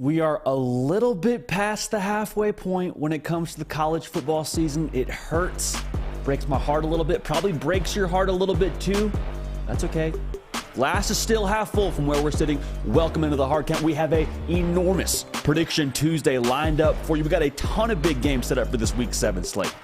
We are a little bit past the halfway point when it comes to the college football season. It hurts, breaks my heart a little bit, probably breaks your heart a little bit too. That's okay. Glass is still half full from where we're sitting. Welcome into the hard count. We have a enormous Prediction Tuesday lined up for you. We got a ton of big games set up for this Week 7 slate.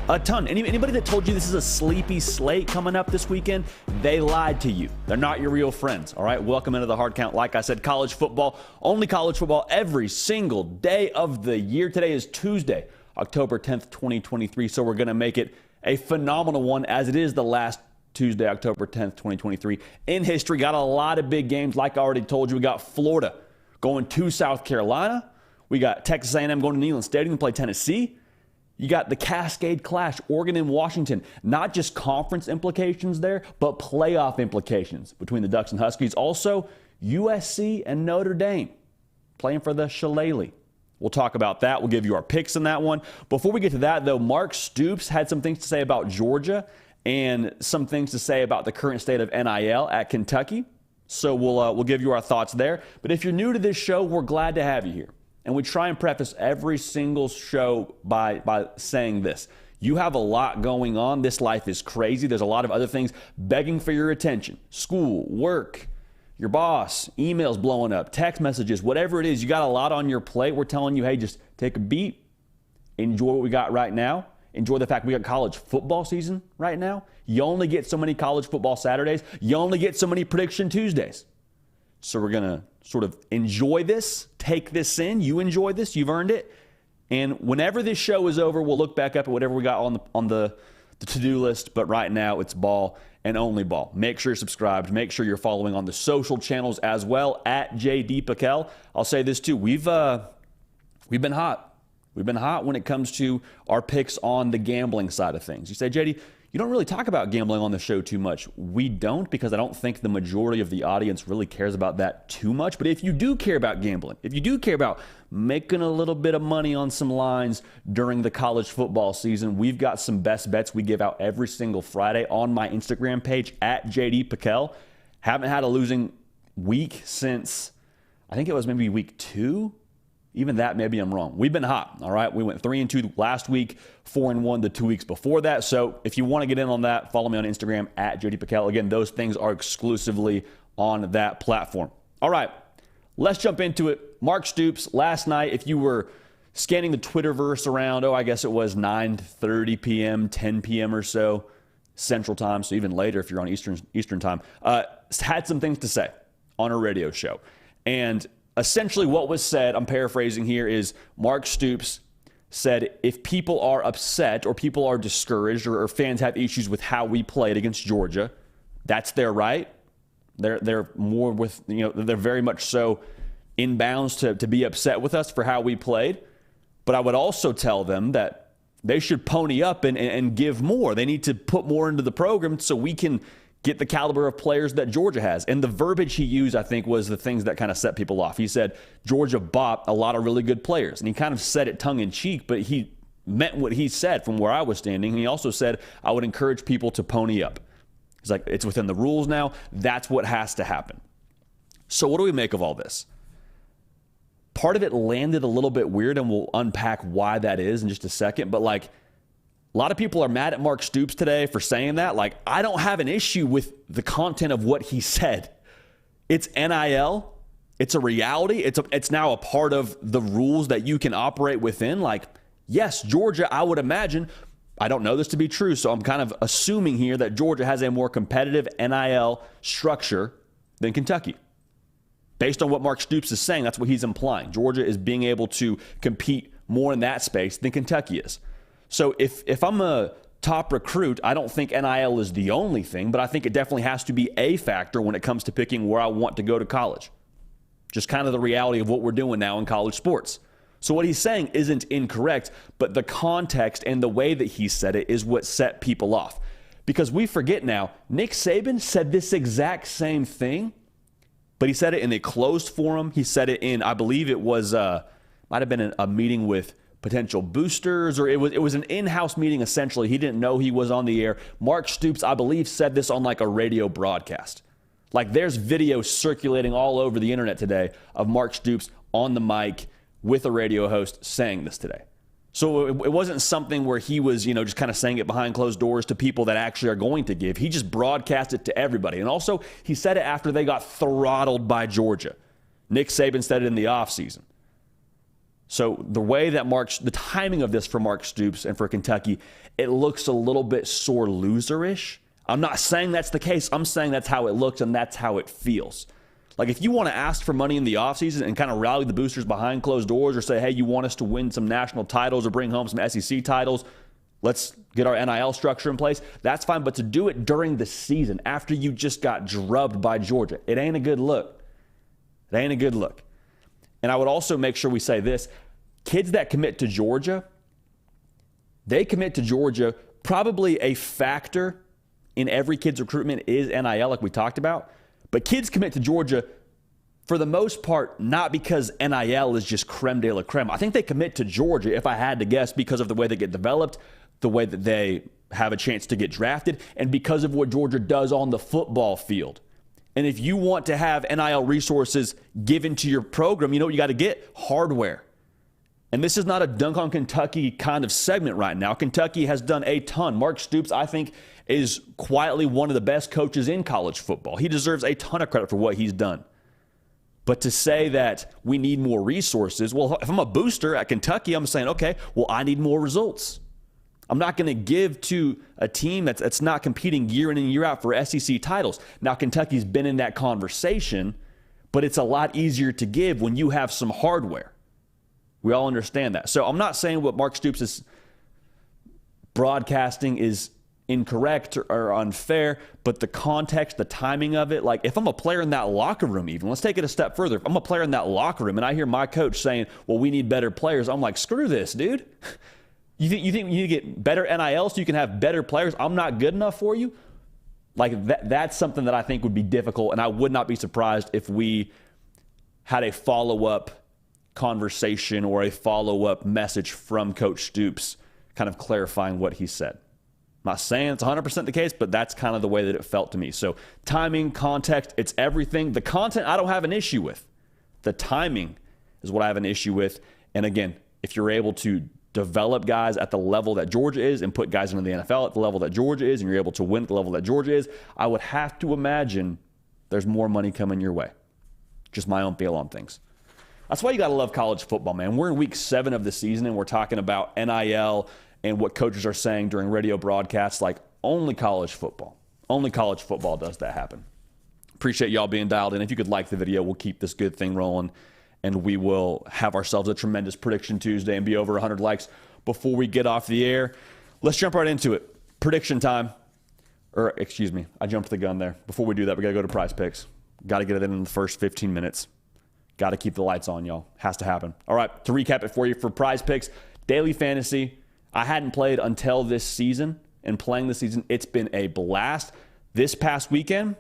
A ton. Anybody that told you this is a sleepy slate coming up this weekend, they lied to you. They're not your real friends, all right? Welcome into the hard count. Like I said, college football, only college football every single day of the year. Today is Tuesday, October 10th, 2023, so we're going to make it a phenomenal one as it is the last Tuesday, October 10th, 2023. In history, got a lot of big games. Like I already told you, we got Florida going to South Carolina. We got Texas A&M going to Neyland Stadium to play Tennessee. You got the Cascade Clash, Oregon and Washington. Not just conference implications there, but playoff implications between the Ducks and Huskies. Also, USC and Notre Dame playing for the Shillelagh. We'll talk about that. We'll give you our picks in that one. Before we get to that, though, Mark Stoops had some things to say about Georgia and some things to say about the current state of NIL at Kentucky. So we'll give you our thoughts there. But if you're new to this show, we're glad to have you here. And we try and preface every single show by saying this. You have a lot going on. This life is crazy. There's a lot of other things begging for your attention. School, work, your boss, emails blowing up, text messages, whatever it is. You got a lot on your plate. We're telling you, hey, just take a beat. Enjoy what we got right now. Enjoy the fact we got college football season right now. You only get so many college football Saturdays. You only get so many Prediction Tuesdays. So we're going to sort of enjoy this, take this in. You enjoy this. You've earned it. And whenever this show is over, we'll look back up at whatever we got on the to-do list. But right now, it's ball and only ball. Make sure you're subscribed. Make sure you're following on the social channels as well, at JD Pickell. I'll say this, too. We've been hot. We've been hot when it comes to our picks on the gambling side of things. You say, JD, you don't really talk about gambling on the show too much. We don't, because I don't think the majority of the audience really cares about that too much. But if you do care about gambling, if you do care about making a little bit of money on some lines during the college football season, we've got some best bets we give out every single Friday on my Instagram page, at JD Pickell. Haven't had a losing week since, I think it was maybe week 2. Even that, maybe I'm wrong. We've been hot, all right? We went 3-2 last week, 4-1 the 2 weeks before that. So if you want to get in on that, follow me on Instagram, at JD Pickell. Again, those things are exclusively on that platform. All right, let's jump into it. Mark Stoops, last night, if you were scanning the Twitterverse around, I guess it was 9:30 p.m., 10 p.m. or so, Central Time, so even later if you're on Eastern Time, had some things to say on a radio show. And essentially what was said, I'm paraphrasing here, is Mark Stoops said if people are upset or people are discouraged or fans have issues with how we played against Georgia, that's their right. They're more with, they're very much so in bounds to be upset with us for how we played. But I would also tell them that they should pony up and give more. They need to put more into the program so we can get the caliber of players that Georgia has. And the verbiage he used, I think, was the things that kind of set people off. He said Georgia bought a lot of really good players. And he kind of said it tongue-in-cheek, but he meant what he said from where I was standing. And he also said, I would encourage people to pony up. He's like, it's within the rules now. That's what has to happen. So what do we make of all this? Part of it landed a little bit weird, and we'll unpack why that is in just a second. But, a lot of people are mad at Mark Stoops today for saying that. I don't have an issue with the content of what he said. It's NIL. It's a reality. It's now a part of the rules that you can operate within. Yes, Georgia, I would imagine, I don't know this to be true, so I'm kind of assuming here that Georgia has a more competitive NIL structure than Kentucky. Based on what Mark Stoops is saying, that's what he's implying. Georgia is being able to compete more in that space than Kentucky is. So if I'm a top recruit, I don't think NIL is the only thing, but I think it definitely has to be a factor when it comes to picking where I want to go to college. Just kind of the reality of what we're doing now in college sports. So what he's saying isn't incorrect, but the context and the way that he said it is what set people off. Because we forget now, Nick Saban said this exact same thing, but he said it in a closed forum. He said it in, I believe it was, might have been a meeting with potential boosters, or it was an in-house meeting essentially. He didn't know he was on the air. Mark Stoops, I believe, said this on a radio broadcast. There's video circulating all over the internet today of Mark Stoops on the mic with a radio host saying this today. So it wasn't something where he was, just kind of saying it behind closed doors to people that actually are going to give. He just broadcast it to everybody. And also, he said it after they got throttled by Georgia. Nick Saban said it in the offseason. So the way that the timing of this for Mark Stoops and for Kentucky, it looks a little bit sore loserish. I'm not saying that's the case. I'm saying that's how it looks and that's how it feels. Like, if you want to ask for money in the offseason and kind of rally the boosters behind closed doors, or say, hey, you want us to win some national titles or bring home some SEC titles, let's get our NIL structure in place, that's fine. But to do it during the season after you just got drubbed by Georgia, it ain't a good look. It ain't a good look. And I would also make sure we say this. Kids that commit to Georgia, they commit to Georgia. Probably a factor in every kid's recruitment is NIL, like we talked about. But kids commit to Georgia, for the most part, not because NIL is just creme de la creme. I think they commit to Georgia, if I had to guess, because of the way they get developed, the way that they have a chance to get drafted, and because of what Georgia does on the football field. And if you want to have NIL resources given to your program, you know what you got to get? Hardware. And this is not a dunk on Kentucky kind of segment right now. Kentucky has done a ton. Mark Stoops, I think, is quietly one of the best coaches in college football. He deserves a ton of credit for what he's done. But to say that we need more resources, well, if I'm a booster at Kentucky, I'm saying, okay, well, I need more results. I'm not going to give to a team that's not competing year in and year out for SEC titles. Now, Kentucky's been in that conversation, but it's a lot easier to give when you have some hardware. We all understand that. So I'm not saying what Mark Stoops is broadcasting is incorrect or unfair, but the context, the timing of it, like if I'm a player in that locker room even, let's take it a step further. If I'm a player in that locker room and I hear my coach saying, well, we need better players, I'm like, screw this, dude. You think you need to get better NIL so you can have better players? I'm not good enough for you? Like that's something that I think would be difficult, and I would not be surprised if we had a follow-up conversation or a follow-up message from Coach Stoops kind of clarifying what he said. I'm not saying it's 100% the case, but that's kind of the way that it felt to me. So timing, context, it's everything. The content I don't have an issue with. The timing is what I have an issue with. And again, if you're able to develop guys at the level that Georgia is and put guys into the NFL at the level that Georgia is, and you're able to win at the level that Georgia is, I would have to imagine there's more money coming your way. Just my own feel on things. That's why you got to love college football, man. We're in week 7 of the season, and we're talking about NIL and what coaches are saying during radio broadcasts. Like, only college football does that happen. Appreciate y'all being dialed in. If you could like the video, we'll keep this good thing rolling, and we will have ourselves a tremendous Prediction Tuesday and be over 100 likes before we get off the air. Let's jump right into it. Prediction time. Or, excuse me, I jumped the gun there. Before we do that, we got to go to Prize Picks. Got to get it in the first 15 minutes. Got to keep the lights on, y'all. Has to happen. All right, to recap it for you, for Prize Picks, daily fantasy. I hadn't played until this season, and playing this season, it's been a blast. This past weekend,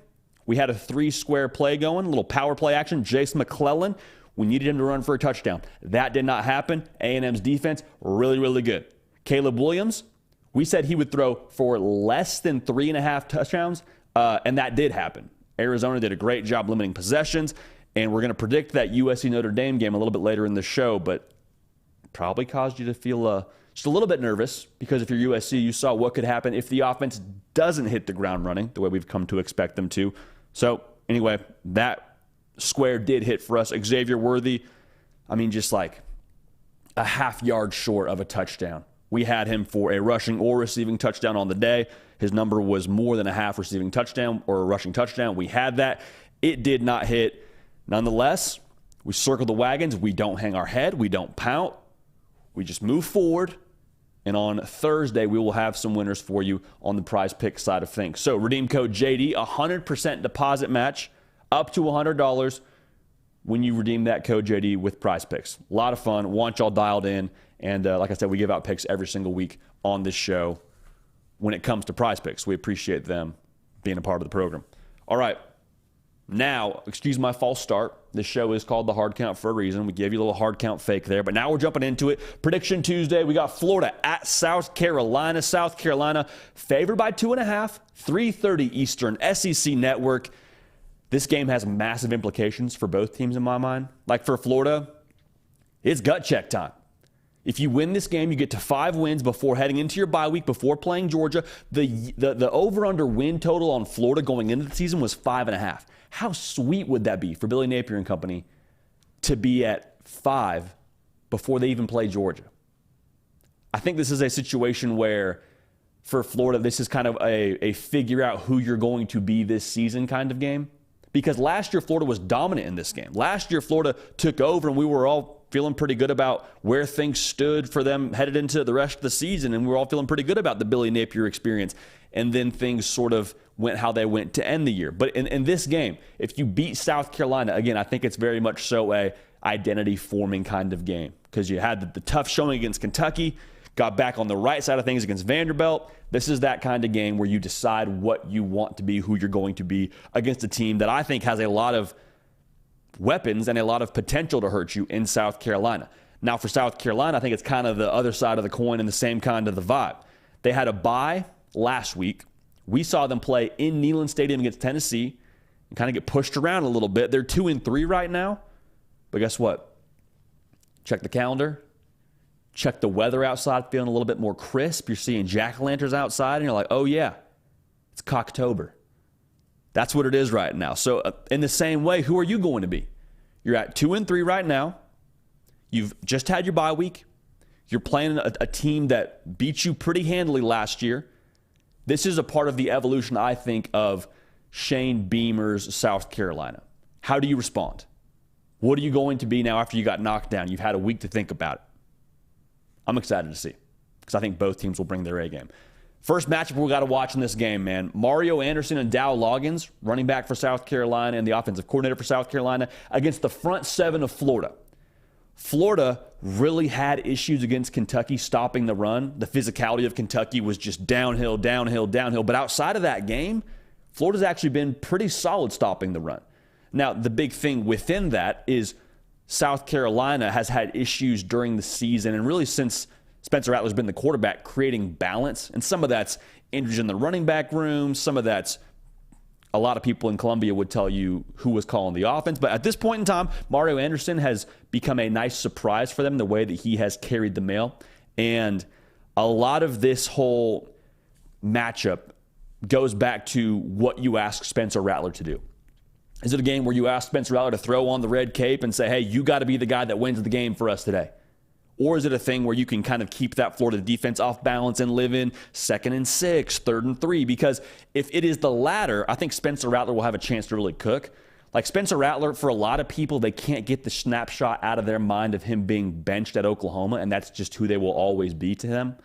we had a 3-square play going, a little power play action. Jace McClellan, we needed him to run for a touchdown. That did not happen. A&M's defense, really, really good. Caleb Williams, we said he would throw for less than 3.5 touchdowns, and that did happen. Arizona did a great job limiting possessions, and we're going to predict that USC Notre Dame game a little bit later in the show, but probably caused you to feel just a little bit nervous, because if you're USC, you saw what could happen if the offense doesn't hit the ground running the way we've come to expect them to. So anyway, that square did hit for us. Xavier Worthy, I mean, just like a half yard short of a touchdown. We had him for a rushing or receiving touchdown on the day. His number was more than a half receiving touchdown or a rushing touchdown. We had that. It did not hit. Nonetheless, we circle the wagons. We don't hang our head. We don't pout. We just move forward. And on Thursday, we will have some winners for you on the Prize Pick side of things. So redeem code JD, 100% deposit match, up to $100 when you redeem that code JD with Prize Picks. A lot of fun. Want y'all dialed in. And like I said, we give out picks every single week on this show when it comes to Prize Picks. We appreciate them being a part of the program. All right. Now, excuse my false start. This show is called The Hard Count for a reason. We gave you a little hard count fake there, but now we're jumping into it. Prediction Tuesday, we got Florida at South Carolina. South Carolina favored by 2.5, 3:30 Eastern, SEC Network. This game has massive implications for both teams in my mind. Like for Florida, It's gut check time. If you win this game, you get to 5 wins before heading into your bye week, before playing Georgia. The over-under win total on Florida going into the season was 5.5. How sweet would that be for Billy Napier and company to be at 5 before they even play Georgia? I think this is a situation where, for Florida, this is kind of a figure out who you're going to be this season kind of game. Because last year, Florida was dominant in this game. Last year, Florida took over, and we were all feeling pretty good about where things stood for them headed into the rest of the season, and we were all feeling pretty good about the Billy Napier experience. And then things sort of went how they went to end the year. But in this game, if you beat South Carolina, again, I think it's very much so a identity-forming kind of game, because you had the tough showing against Kentucky, got back on the right side of things against Vanderbilt. This is that kind of game where you decide what you want to be, who you're going to be against a team that I think has a lot of weapons and a lot of potential to hurt you in South Carolina. Now, for South Carolina, I think it's kind of the other side of the coin and the same kind of the vibe. They had a bye last week. We saw them play in Neyland Stadium against Tennessee and kind of get pushed around a little bit. They're 2-3 right now. But guess what? Check the calendar. Check the weather outside, feeling a little bit more crisp. You're seeing jack-o'-lanterns outside, and you're like, oh, yeah, it's Cocktober. That's what it is right now. So in the same way, who are you going to be? You're at 2-3 right now. You've just had your bye week. You're playing a team that beat you pretty handily last year. This is a part of the evolution, I think, of Shane Beamer's South Carolina. How do you respond? What are you going to be now after you got knocked down? You've had a week to think about it. I'm excited to see, because I think both teams will bring their A game. First matchup we got to watch in this game, man. Mario Anderson and Dow Loggins, running back for South Carolina and the offensive coordinator for South Carolina, against the front 7 of Florida. Florida really had issues against Kentucky stopping the run. The physicality of Kentucky was just downhill, downhill, downhill. But outside of that game, Florida's actually been pretty solid stopping the run. Now, the big thing within that is South Carolina has had issues during the season, and really since Spencer Rattler's been the quarterback, creating balance. And some of that's injuries in the running back room. Some of that's a lot of people in Columbia would tell you who was calling the offense. But at this point in time, Mario Anderson has become a nice surprise for them, the way that he has carried the mail. And a lot of this whole matchup goes back to what you ask Spencer Rattler to do. Is it a game where you ask Spencer Rattler to throw on the red cape and say, hey, you got to be the guy that wins the game for us today? Or is it a thing where you can kind of keep that Florida defense off balance and live in 2nd and 6, 3rd and 3? Because if it is the latter, I think Spencer Rattler will have a chance to really cook. Like Spencer Rattler, for a lot of people, they can't get the snapshot out of their mind of him being benched at Oklahoma, and that's just who they will always be to them.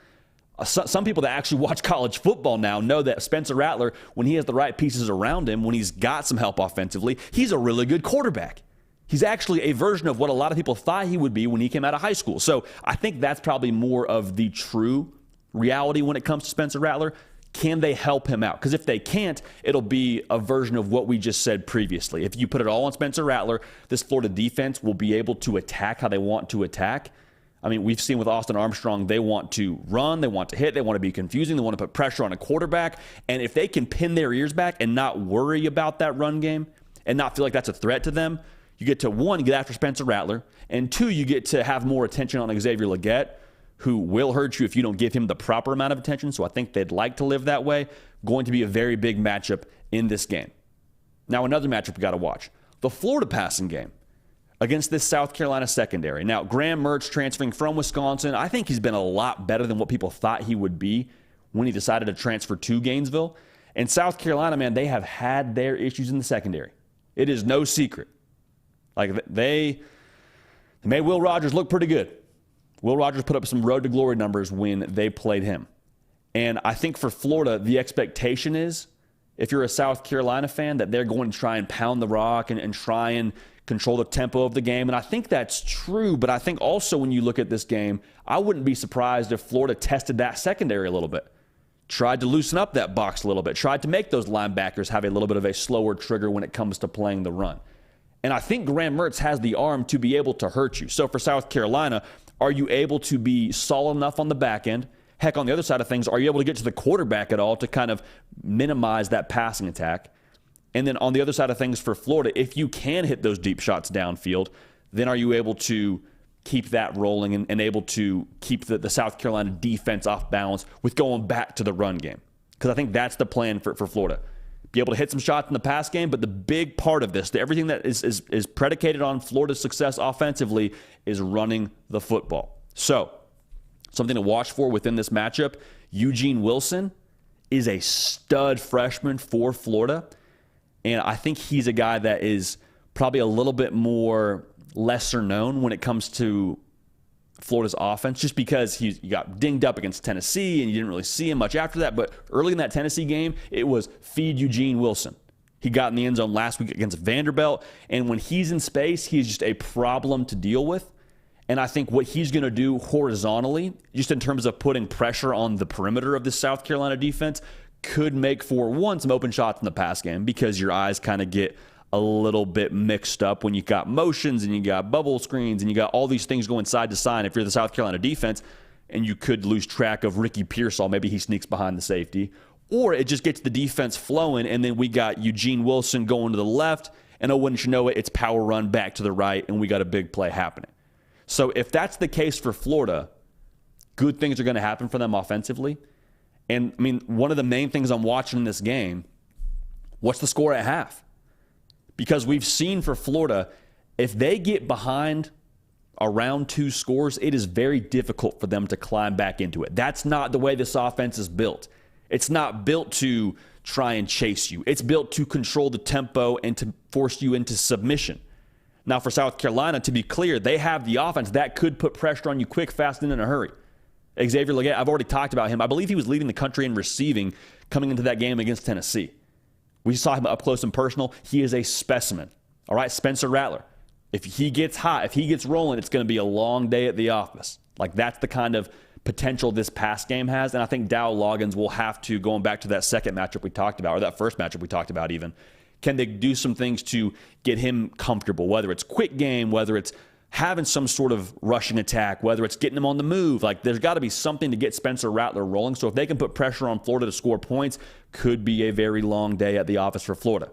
Some people that actually watch college football now know that Spencer Rattler, when he has the right pieces around him, when he's got some help offensively, he's a really good quarterback. He's actually a version of what a lot of people thought he would be when he came out of high school. So I think that's probably more of the true reality when it comes to Spencer Rattler. Can they help him out? Because if they can't, it'll be a version of what we just said previously. If you put it all on Spencer Rattler, this Florida defense will be able to attack how they want to attack. I mean, we've seen with Austin Armstrong, they want to run, they want to hit, they want to be confusing, they want to put pressure on a quarterback. And if they can pin their ears back and not worry about that run game and not feel like that's a threat to them, you get to, 1, get after Spencer Rattler, and 2, you get to have more attention on Xavier Legette, who will hurt you if you don't give him the proper amount of attention. So I think they'd like to live that way. Going to be a very big matchup in this game. Now, another matchup we got to watch. The Florida passing game against this South Carolina secondary. Now, Graham Mertz transferring from Wisconsin, I think he's been a lot better than what people thought he would be when he decided to transfer to Gainesville. And South Carolina, man, they have had their issues in the secondary. It is no secret. Like, they made Will Rogers look pretty good. Will Rogers put up some road to glory numbers when they played him. And I think for Florida, the expectation is, if you're a South Carolina fan, that they're going to try and pound the rock and try and control the tempo of the game. And I think that's true. But I think also when you look at this game, I wouldn't be surprised if Florida tested that secondary a little bit. Tried to loosen up that box a little bit. Tried to make those linebackers have a little bit of a slower trigger when it comes to playing the run. And I think Graham Mertz has the arm to be able to hurt you. So for South Carolina, are you able to be solid enough on the back end? Heck, on the other side of things, are you able to get to the quarterback at all to kind of minimize that passing attack? And then on the other side of things for Florida, if you can hit those deep shots downfield, then are you able to keep that rolling and able to keep the South Carolina defense off balance with going back to the run game. Because I think that's the plan for Florida. Be able to hit some shots in the pass game, but the big part of this, everything that is predicated on Florida's success offensively, is running the football. So, something to watch for within this matchup, Eugene Wilson is a stud freshman for Florida, and I think he's a guy that is probably a little bit more lesser known when it comes to Florida's offense, just because he got dinged up against Tennessee and you didn't really see him much after that. But early in that Tennessee game, it was feed Eugene Wilson. He got in the end zone last week against Vanderbilt, and when he's in space, he's just a problem to deal with. And I think what he's going to do horizontally, just in terms of putting pressure on the perimeter of the South Carolina defense, could make for, one, some open shots in the pass game, because your eyes kind of get a little bit mixed up when you got motions and you got bubble screens and you got all these things going side to side if you're the South Carolina defense, and you could lose track of Ricky Pearsall. Maybe he sneaks behind the safety. Or it just gets the defense flowing, and then we got Eugene Wilson going to the left, and oh, wouldn't you know it, it's power run back to the right, and we got a big play happening. So if that's the case for Florida, good things are going to happen for them offensively. And, I mean, one of the main things I'm watching in this game, what's the score at half? Because we've seen for Florida, if they get behind around 2 scores, it is very difficult for them to climb back into it. That's not the way this offense is built. It's not built to try and chase you. It's built to control the tempo and to force you into submission. Now, for South Carolina, to be clear, they have the offense that could put pressure on you quick, fast, and in a hurry. Xavier Legette, I've already talked about him. I believe he was leading the country in receiving coming into that game against Tennessee. We saw him up close and personal. He is a specimen. All right, Spencer Rattler. If he gets hot, if he gets rolling, it's going to be a long day at the office. Like, that's the kind of potential this pass game has. And I think Dow Loggins will have to, going back to that second matchup we talked about, or that first matchup we talked about even, can they do some things to get him comfortable, whether it's quick game, whether it's having some sort of rushing attack, whether it's getting him on the move. Like, there's got to be something to get Spencer Rattler rolling. So if they can put pressure on Florida to score points, could be a very long day at the office for Florida.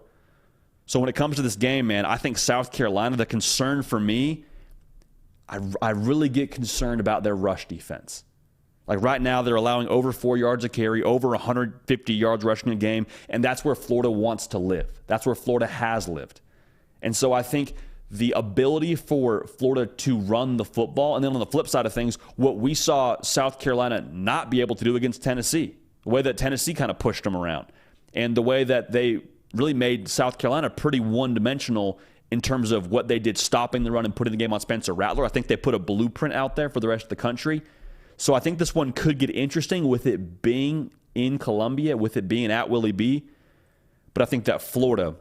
So when it comes to this game, man, I think South Carolina, the concern for me, I really get concerned about their rush defense. Like, right now, they're allowing over 4 yards a carry, over 150 yards rushing a game, and that's where Florida wants to live. That's where Florida has lived. And so I think the ability for Florida to run the football, and then on the flip side of things, what we saw South Carolina not be able to do against Tennessee, the way that Tennessee kind of pushed them around, and the way that they really made South Carolina pretty one-dimensional in terms of what they did stopping the run and putting the game on Spencer Rattler. I think they put a blueprint out there for the rest of the country. So I think this one could get interesting with it being in Columbia, with it being at Willie B. But I think that Florida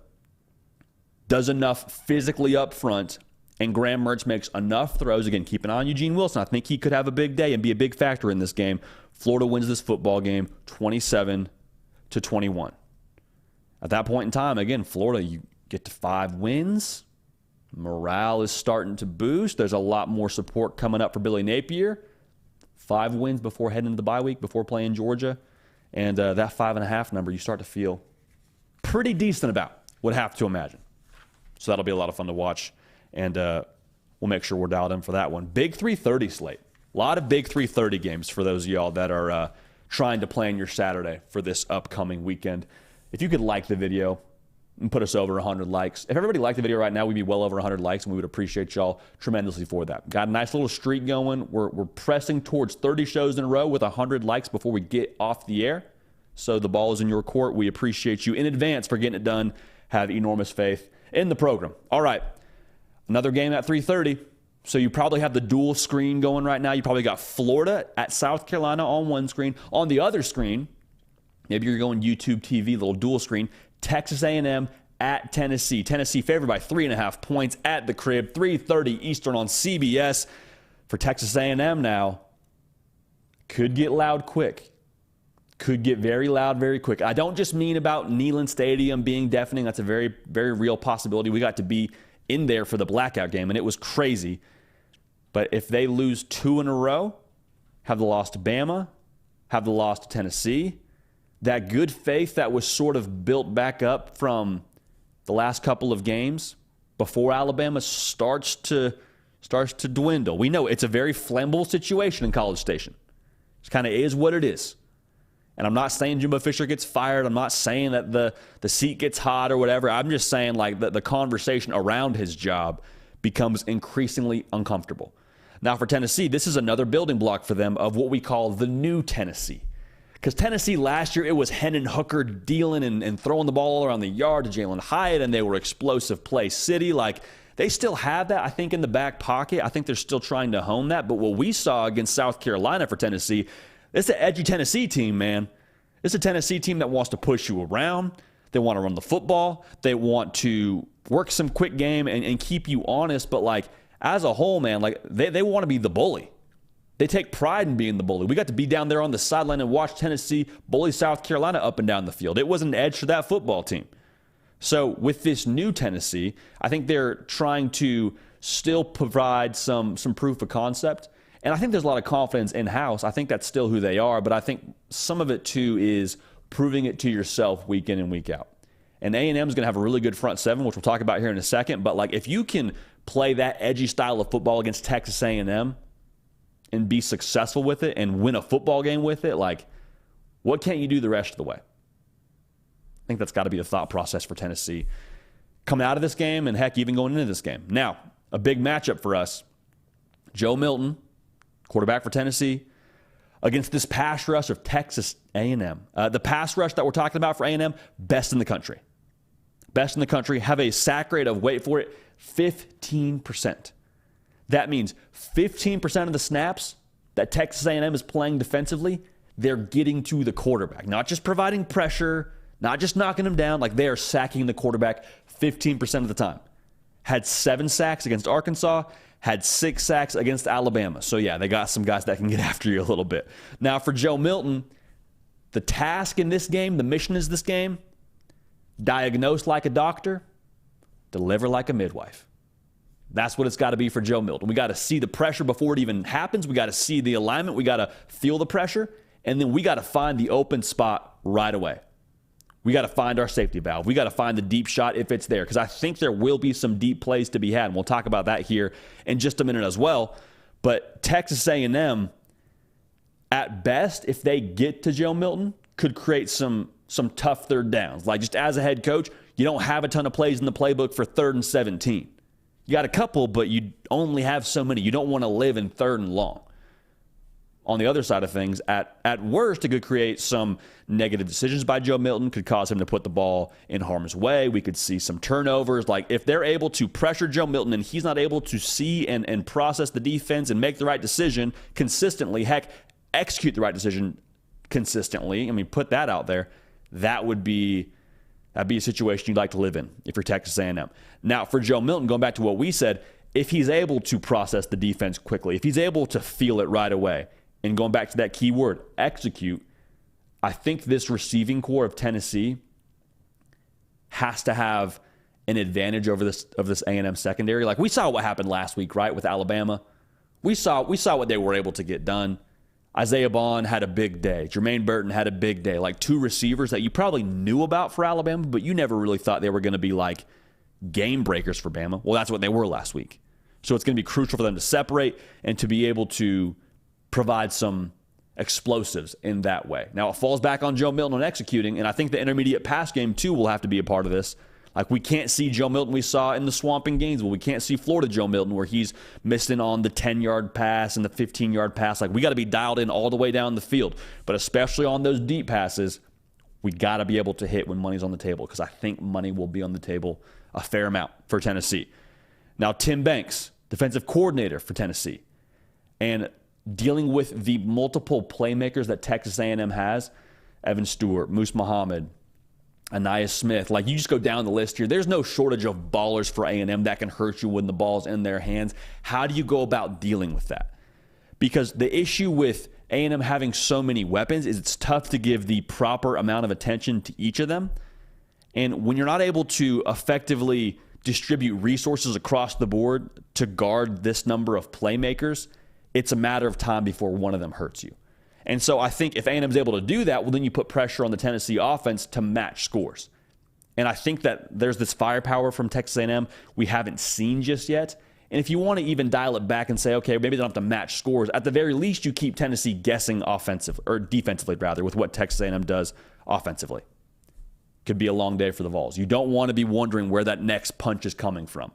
does enough physically up front, and Graham Mertz makes enough throws. Again, keep an eye on Eugene Wilson. I think he could have a big day and be a big factor in this game. Florida wins this football game 27-21. At that point in time, again, Florida, you get to 5 wins. Morale is starting to boost. There's a lot more support coming up for Billy Napier. 5 wins before heading into the bye week, before playing Georgia. And that 5.5 number you start to feel pretty decent about, would have to imagine. So that'll be a lot of fun to watch. And we'll make sure we're dialed in for that one. Big 3:30 slate. A lot of big 3:30 games for those of y'all that are trying to plan your Saturday for this upcoming weekend. If you could like the video and put us over 100 likes. If everybody liked the video right now, we'd be well over 100 likes, and we would appreciate y'all tremendously for that. Got a nice little streak going. We're pressing towards 30 shows in a row with 100 likes before we get off the air. So the ball is in your court. We appreciate you in advance for getting it done. Have enormous faith in the program. All right, another game at 3:30. So you probably have the dual screen going right now. You probably got Florida at South Carolina on one screen. On the other screen, maybe you're going YouTube TV, little dual screen, Texas A&M at Tennessee. Tennessee favored by 3.5 points at the crib, 3:30 Eastern on CBS. For Texas A&M now, could get loud quick. Could get very loud very quick. I don't just mean about Neyland Stadium being deafening. That's a very, very real possibility. We got to be in there for the blackout game, and it was crazy. But if they lose 2 in a row, have the loss to Bama, have the loss to Tennessee, that good faith that was sort of built back up from the last couple of games before Alabama starts to starts to dwindle. We know it's a very flammable situation in College Station. It kind of is what it is. And I'm not saying Jimbo Fisher gets fired. I'm not saying that the seat gets hot or whatever. I'm just saying like the conversation around his job becomes increasingly uncomfortable. Now for Tennessee, this is another building block for them of what we call the new Tennessee. Because Tennessee last year, it was Hendon Hooker dealing and throwing the ball all around the yard to Jalen Hyatt, and they were explosive play city. Like, they still have that, I think, in the back pocket. I think they're still trying to hone that. But what we saw against South Carolina for Tennessee, it's an edgy Tennessee team, man. It's a Tennessee team that wants to push you around. They want to run the football. They want to work some quick game and keep you honest. But, like, as a whole, man, like, they want to be the bully. They take pride in being the bully. We got to be down there on the sideline and watch Tennessee bully South Carolina up and down the field. It was an edge to that football team. So with this new Tennessee, I think they're trying to still provide some proof of concept. And I think there's a lot of confidence in-house. I think that's still who they are. But I think some of it, too, is proving it to yourself week in and week out. And A&M is going to have a really good front seven, which we'll talk about here in a second. But, like, if you can play that edgy style of football against Texas A&M, and be successful with it and win a football game with it, like, what can't you do the rest of the way? I think that's got to be the thought process for Tennessee coming out of this game and, heck, even going into this game. Now, a big matchup for us. Joe Milton, quarterback for Tennessee, against this pass rush of Texas A&M. The pass rush that we're talking about for A&M, best in the country. Best in the country. Have a sack rate of, wait for it, 15%. That means 15% of the snaps that Texas A&M is playing defensively, they're getting to the quarterback. Not just providing pressure, not just knocking him down, like they are sacking the quarterback 15% of the time. Had 7 sacks against Arkansas, had 6 sacks against Alabama. So yeah, they got some guys that can get after you a little bit. Now for Joe Milton, the task in this game, the mission is this game, diagnose like a doctor, deliver like a midwife. That's what it's got to be for Joe Milton. We got to see the pressure before it even happens. We got to see the alignment. We got to feel the pressure. And then we got to find the open spot right away. We got to find our safety valve. We got to find the deep shot if it's there. Because I think there will be some deep plays to be had. And we'll talk about that here in just a minute as well. But Texas A&M, at best, if they get to Joe Milton, could create some tough third downs. Like, just as a head coach, you don't have a ton of plays in the playbook for 3rd and 17. You got a couple, but you only have so many. You don't want to live in 3rd and long. On the other side of things, at worst, it could create some negative decisions by Joe Milton, could cause him to put the ball in harm's way. We could see some turnovers. Like, if they're able to pressure Joe Milton and he's not able to see and process the defense and make the right decision consistently, heck, execute the right decision consistently, I mean, put that out there, that'd be a situation you'd like to live in if you're Texas A&M. Now, for Joe Milton, going back to what we said, if he's able to process the defense quickly, if he's able to feel it right away, and going back to that key word, execute, I think this receiving core of Tennessee has to have an advantage over this A&M secondary. Like, we saw what happened last week, right, with Alabama. We saw what they were able to get done. Isaiah Bond had a big day. Jermaine Burton had a big day. Like, 2 receivers that you probably knew about for Alabama, but you never really thought they were going to be like game breakers for Bama. Well, that's what they were last week. So it's going to be crucial for them to separate and to be able to provide some explosives in that way. Now, it falls back on Joe Milton on executing, and I think the intermediate pass game, too, will have to be a part of this. Like, we can't see Joe Milton we saw in the swamp in Gainesville. We can't see Florida Joe Milton where he's missing on the 10-yard pass and the 15-yard pass. Like, we got to be dialed in all the way down the field. But especially on those deep passes, we got to be able to hit when money's on the table, because I think money will be on the table a fair amount for Tennessee. Now, Tim Banks, defensive coordinator for Tennessee, and dealing with the multiple playmakers that Texas A&M has, Evan Stewart, Moose Muhammad, Aniyah Smith. Like, you just go down the list here. There's no shortage of ballers for A&M that can hurt you when the ball's in their hands. How do you go about dealing with that? Because the issue with A&M having so many weapons is it's tough to give the proper amount of attention to each of them. And when you're not able to effectively distribute resources across the board to guard this number of playmakers, it's a matter of time before one of them hurts you. And so I think if A&M is able to do that, well, then you put pressure on the Tennessee offense to match scores. And I think that there's this firepower from Texas A&M we haven't seen just yet. And if you want to even dial it back and say, okay, maybe they don't have to match scores, at the very least, you keep Tennessee guessing offensively, or defensively rather, with what Texas A&M does offensively. Could be a long day for the Vols. You don't want to be wondering where that next punch is coming from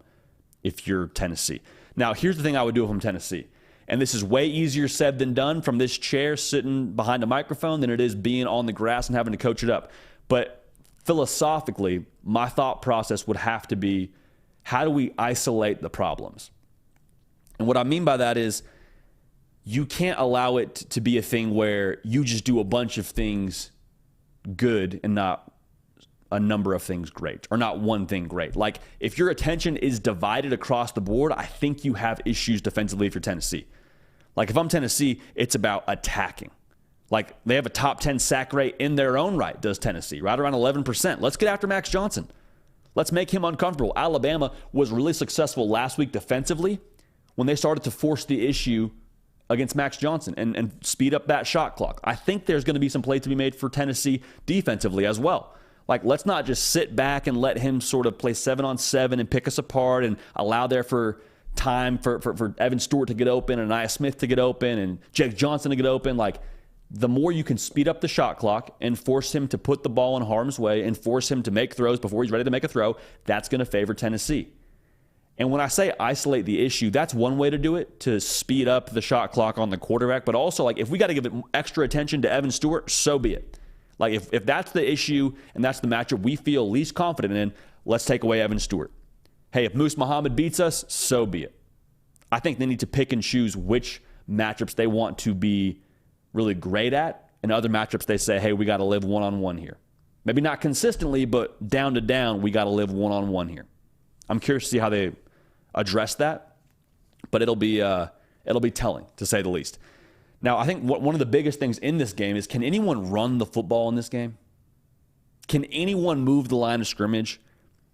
if you're Tennessee. Now, here's the thing I would do if I'm Tennessee. And this is way easier said than done from this chair sitting behind a microphone than it is being on the grass and having to coach it up. But philosophically, my thought process would have to be, how do we isolate the problems? And what I mean by that is you can't allow it to be a thing where you just do a bunch of things good and not a number of things great, or not one thing great. Like, if your attention is divided across the board, I think you have issues defensively if you're Tennessee. Like, if I'm Tennessee, it's about attacking. Like, they have a top 10 sack rate in their own right, does Tennessee, right around 11%. Let's get after Max Johnson. Let's make him uncomfortable. Alabama was really successful last week defensively when they started to force the issue against Max Johnson and speed up that shot clock. I think there's going to be some play to be made for Tennessee defensively as well. Like, let's not just sit back and let him sort of play 7-on-7 and pick us apart and allow there for time for Evan Stewart to get open and Nia Smith to get open and Jake Johnson to get open. Like, the more you can speed up the shot clock and force him to put the ball in harm's way and force him to make throws before he's ready to make a throw, that's going to favor Tennessee. And when I say isolate the issue, that's one way to do it, to speed up the shot clock on the quarterback. But also, like, if we got to give it extra attention to Evan Stewart, so be it. Like, if that's the issue and that's the matchup we feel least confident in, let's take away Evan Stewart. Hey, if Moose Muhammad beats us, so be it. I think they need to pick and choose which matchups they want to be really great at, and other matchups they say, hey, we got to live one-on-one here. Maybe not consistently, but down to down, we got to live one-on-one here. I'm curious to see how they address that, but it'll be telling, to say the least. Now, I think one of the biggest things in this game is, can anyone run the football in this game? Can anyone move the line of scrimmage?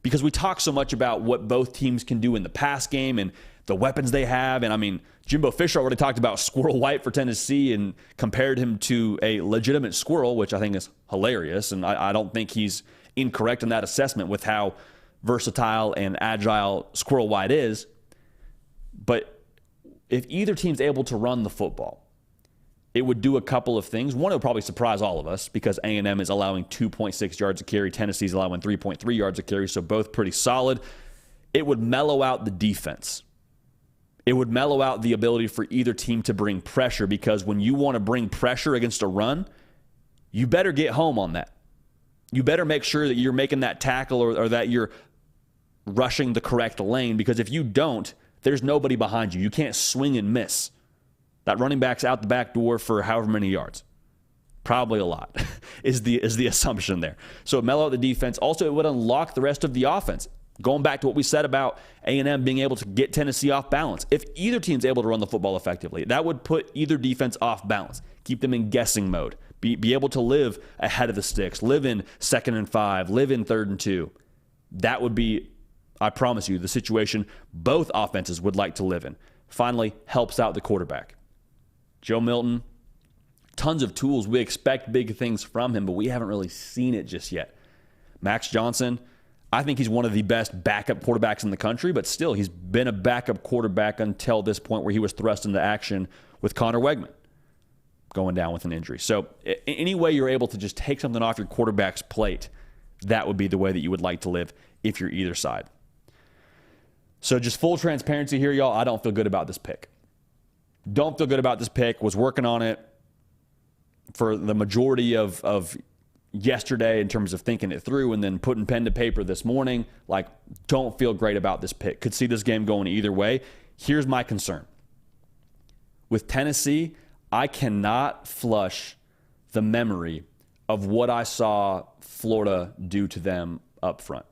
Because we talk so much about what both teams can do in the pass game and the weapons they have. And I mean, Jimbo Fisher already talked about Squirrel White for Tennessee and compared him to a legitimate squirrel, which I think is hilarious. And I don't think he's incorrect in that assessment with how versatile and agile Squirrel White is. But if either team's able to run the football, it would do a couple of things. One, it would probably surprise all of us because A&M is allowing 2.6 yards a carry. Tennessee's allowing 3.3 yards a carry, so both pretty solid. It would mellow out the defense. It would mellow out the ability for either team to bring pressure, because when you want to bring pressure against a run, you better get home on that. You better make sure that you're making that tackle or that you're rushing the correct lane, because if you don't, there's nobody behind you. You can't swing and miss. That running back's out the back door for however many yards. Probably a lot is the assumption there. So it mellow out the defense. Also, it would unlock the rest of the offense. Going back to what we said about A&M being able to get Tennessee off balance. If either team's able to run the football effectively, that would put either defense off balance, keep them in guessing mode, be able to live ahead of the sticks, live in 2nd and 5, live in 3rd and 2. That would be, I promise you, the situation both offenses would like to live in. Finally, helps out the quarterback. Joe Milton, tons of tools. We expect big things from him, but we haven't really seen it just yet. Max Johnson, I think he's one of the best backup quarterbacks in the country, but still, he's been a backup quarterback until this point where he was thrust into action with Connor Wegman going down with an injury. So any way you're able to just take something off your quarterback's plate, that would be the way that you would like to live if you're either side. So just full transparency here, y'all, I don't feel good about this pick. Don't feel good about this pick. Was working on it for the majority of yesterday in terms of thinking it through and then putting pen to paper this morning. Like, don't feel great about this pick. Could see this game going either way. Here's my concern. With Tennessee, I cannot flush the memory of what I saw Florida do to them up front.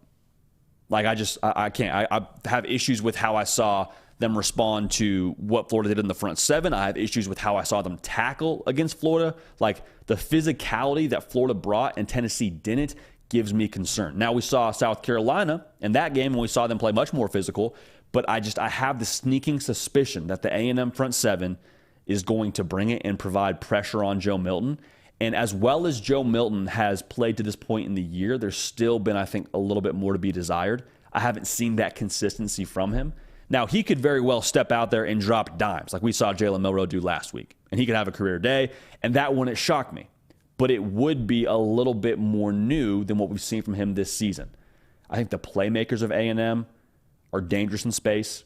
Like, I can't. I have issues with how I saw them respond to what Florida did in the front seven. I have issues with how I saw them tackle against Florida. Like, the physicality that Florida brought and Tennessee didn't gives me concern. Now, we saw South Carolina in that game, and we saw them play much more physical, but I have the sneaking suspicion that the A&M front seven is going to bring it and provide pressure on Joe Milton. And as well as Joe Milton has played to this point in the year, there's still been, I think, a little bit more to be desired. I haven't seen that consistency from him. Now, he could very well step out there and drop dimes like we saw Jalen Milroe do last week, and he could have a career day, and that wouldn't shock me. But it would be a little bit more new than what we've seen from him this season. I think the playmakers of A&M are dangerous in space.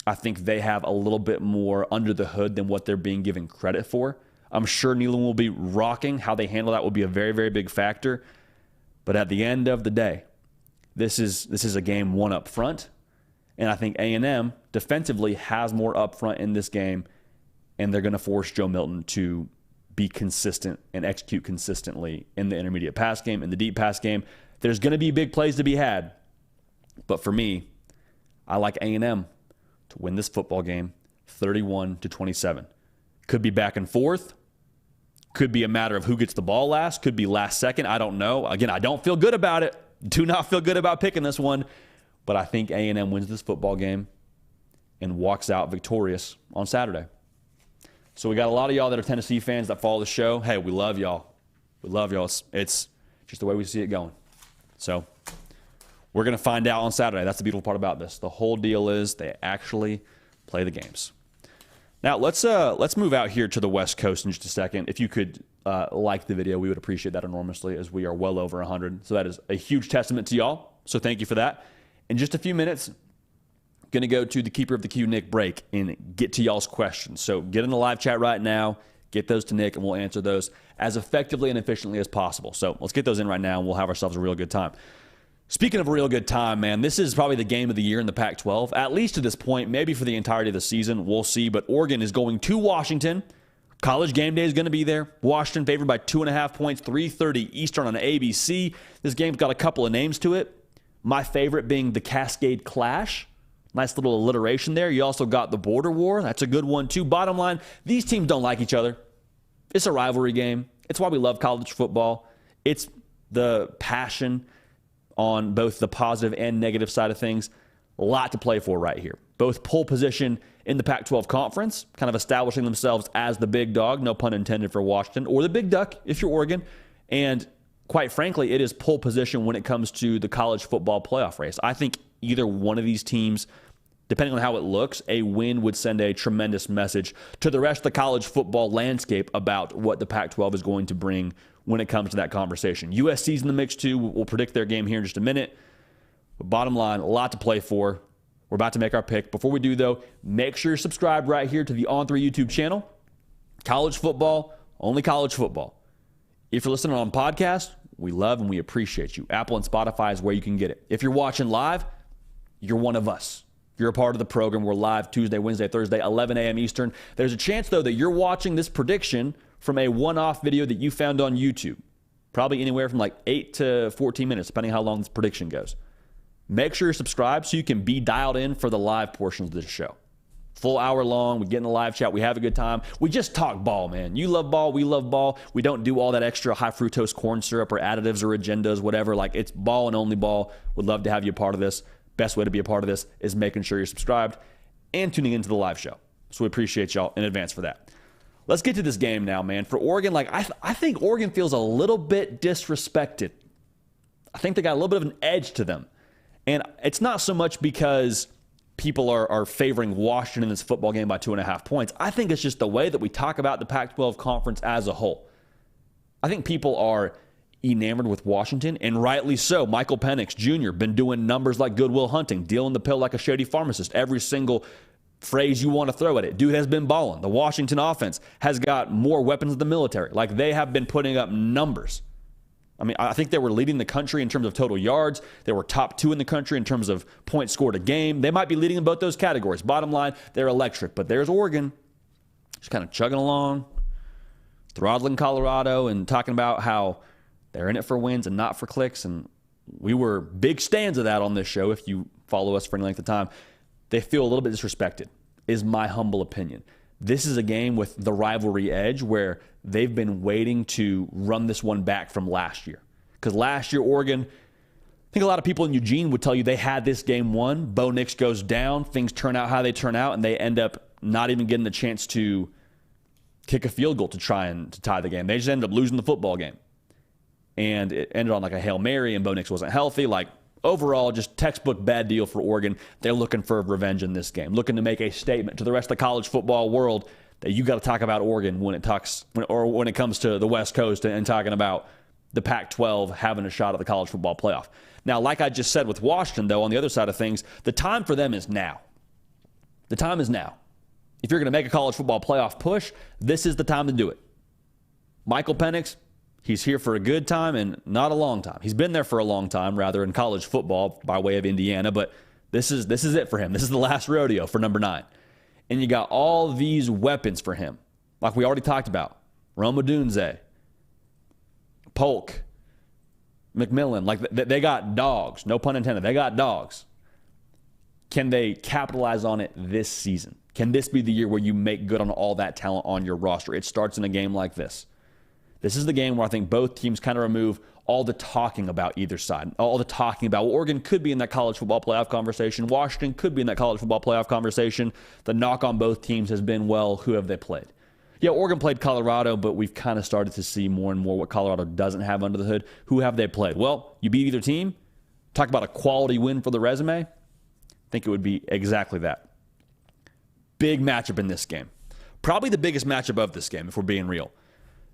I think they have a little bit more under the hood than what they're being given credit for. I'm sure Neyland will be rocking. How they handle that will be a very, very big factor. But at the end of the day, this is a game one up front. And I think A&M defensively has more up front in this game, and they're going to force Joe Milton to be consistent and execute consistently in the intermediate pass game, in the deep pass game. There's going to be big plays to be had. But for me, I like A&M to win this football game 31-27. Could be back and forth. Could be a matter of who gets the ball last. Could be last second. I don't know. Again, I don't feel good about it. Do not feel good about picking this one. But I think A&M wins this football game and walks out victorious on Saturday. So we got a lot of y'all that are Tennessee fans that follow the show. Hey, we love y'all. We love y'all. It's just the way we see it going. So we're going to find out on Saturday. That's the beautiful part about this. The whole deal is they actually play the games. Now, let's move out here to the West Coast in just a second. If you could like the video, we would appreciate that enormously, as we are well over 100. So that is a huge testament to y'all. So thank you for that. In just a few minutes, going to go to the keeper of the queue, Nick Brake, and get to y'all's questions. So get in the live chat right now, get those to Nick, and we'll answer those as effectively and efficiently as possible. So let's get those in right now, and we'll have ourselves a real good time. Speaking of a real good time, man, this is probably the game of the year in the Pac-12, at least to this point, maybe for the entirety of the season. We'll see. But Oregon is going to Washington. College game day is going to be there. Washington favored by 2.5 points, 3:30 Eastern on ABC. This game's got a couple of names to it. My favorite being the Cascade Clash. Nice little alliteration there. You also got the Border War. That's a good one, too. Bottom line, these teams don't like each other. It's a rivalry game. It's why we love college football. It's the passion on both the positive and negative side of things. A lot to play for right here. Both pole position in the Pac-12 conference, kind of establishing themselves as the big dog, no pun intended for Washington, or the big duck if you're Oregon. And quite frankly, it is pole position when it comes to the college football playoff race. I think either one of these teams, depending on how it looks, a win would send a tremendous message to the rest of the college football landscape about what the Pac-12 is going to bring when it comes to that conversation. USC's in the mix too. We'll predict their game here in just a minute. But bottom line, a lot to play for. We're about to make our pick. Before we do, though, make sure you're subscribed right here to the On3 YouTube channel. College football, only college football. If you're listening on podcast, we love and we appreciate you. Apple and Spotify is where you can get it. If you're watching live, you're one of us. You're a part of the program. We're live Tuesday, Wednesday, Thursday, 11 a.m. Eastern. There's a chance, though, that you're watching this prediction from a one-off video that you found on YouTube. Probably anywhere from like 8 to 14 minutes, depending how long this prediction goes. Make sure you're subscribed so you can be dialed in for the live portions of this show. Full hour long. We get in the live chat. We have a good time. We just talk ball, man. You love ball. We love ball. We don't do all that extra high fructose corn syrup or additives or agendas, whatever. Like, it's ball and only ball. Would love to have you a part of this. Best way to be a part of this is making sure you're subscribed and tuning into the live show. So we appreciate y'all in advance for that. Let's get to this game now, man. For Oregon, like I think Oregon feels a little bit disrespected. I think they got a little bit of an edge to them. And it's not so much because people are favoring Washington in this football game by 2.5 points. I think it's just the way that we talk about the Pac-12 conference as a whole. I think people are enamored with Washington, and rightly so. Michael Penix Jr. been doing numbers like Goodwill Hunting, dealing the pill like a shady pharmacist. Every single phrase you want to throw at it. Dude has been balling. The Washington offense has got more weapons than the military. Like, they have been putting up numbers. I mean, I think they were leading the country in terms of total yards. They were top 2 in the country in terms of points scored a game. They might be leading in both those categories. Bottom line, they're electric. But there's Oregon, just kind of chugging along, throttling Colorado and talking about how they're in it for wins and not for clicks. And we were big stands of that on this show, if you follow us for any length of time. They feel a little bit disrespected, is my humble opinion. This is a game with the rivalry edge where they've been waiting to run this one back from last year. Because last year, Oregon, I think a lot of people in Eugene would tell you they had this game won. Bo Nix goes down. Things turn out how they turn out, and they end up not even getting the chance to kick a field goal to try and to tie the game. They just ended up losing the football game. And it ended on like a Hail Mary, and Bo Nix wasn't healthy. Like, overall, just textbook bad deal for Oregon. They're looking for revenge in this game, looking to make a statement to the rest of the college football world that you got to talk about Oregon when it comes to the West Coast and talking about the Pac-12 having a shot at the college football playoff. Now, like I just said with Washington, though, on the other side of things, the time for them is now. The time is now. If you're going to make a college football playoff push, this is the time to do it. Michael Penix, he's here for a good time and not a long time. He's been there for a long time, rather, in college football by way of Indiana, but this is it for him. This is the last rodeo for number 9. And you got all these weapons for him, like we already talked about. Rome Odunze, Polk, McMillan. Like, they got dogs. No pun intended. They got dogs. Can they capitalize on it this season? Can this be the year where you make good on all that talent on your roster? It starts in a game like this. This is the game where I think both teams kind of remove all the talking about either side, all the talking about, well, Oregon could be in that college football playoff conversation. Washington could be in that college football playoff conversation. The knock on both teams has been, well, who have they played? Yeah, Oregon played Colorado, but we've kind of started to see more and more what Colorado doesn't have under the hood. Who have they played? Well, you beat either team. Talk about a quality win for the resume. I think it would be exactly that. Big matchup in this game. Probably the biggest matchup of this game, if we're being real.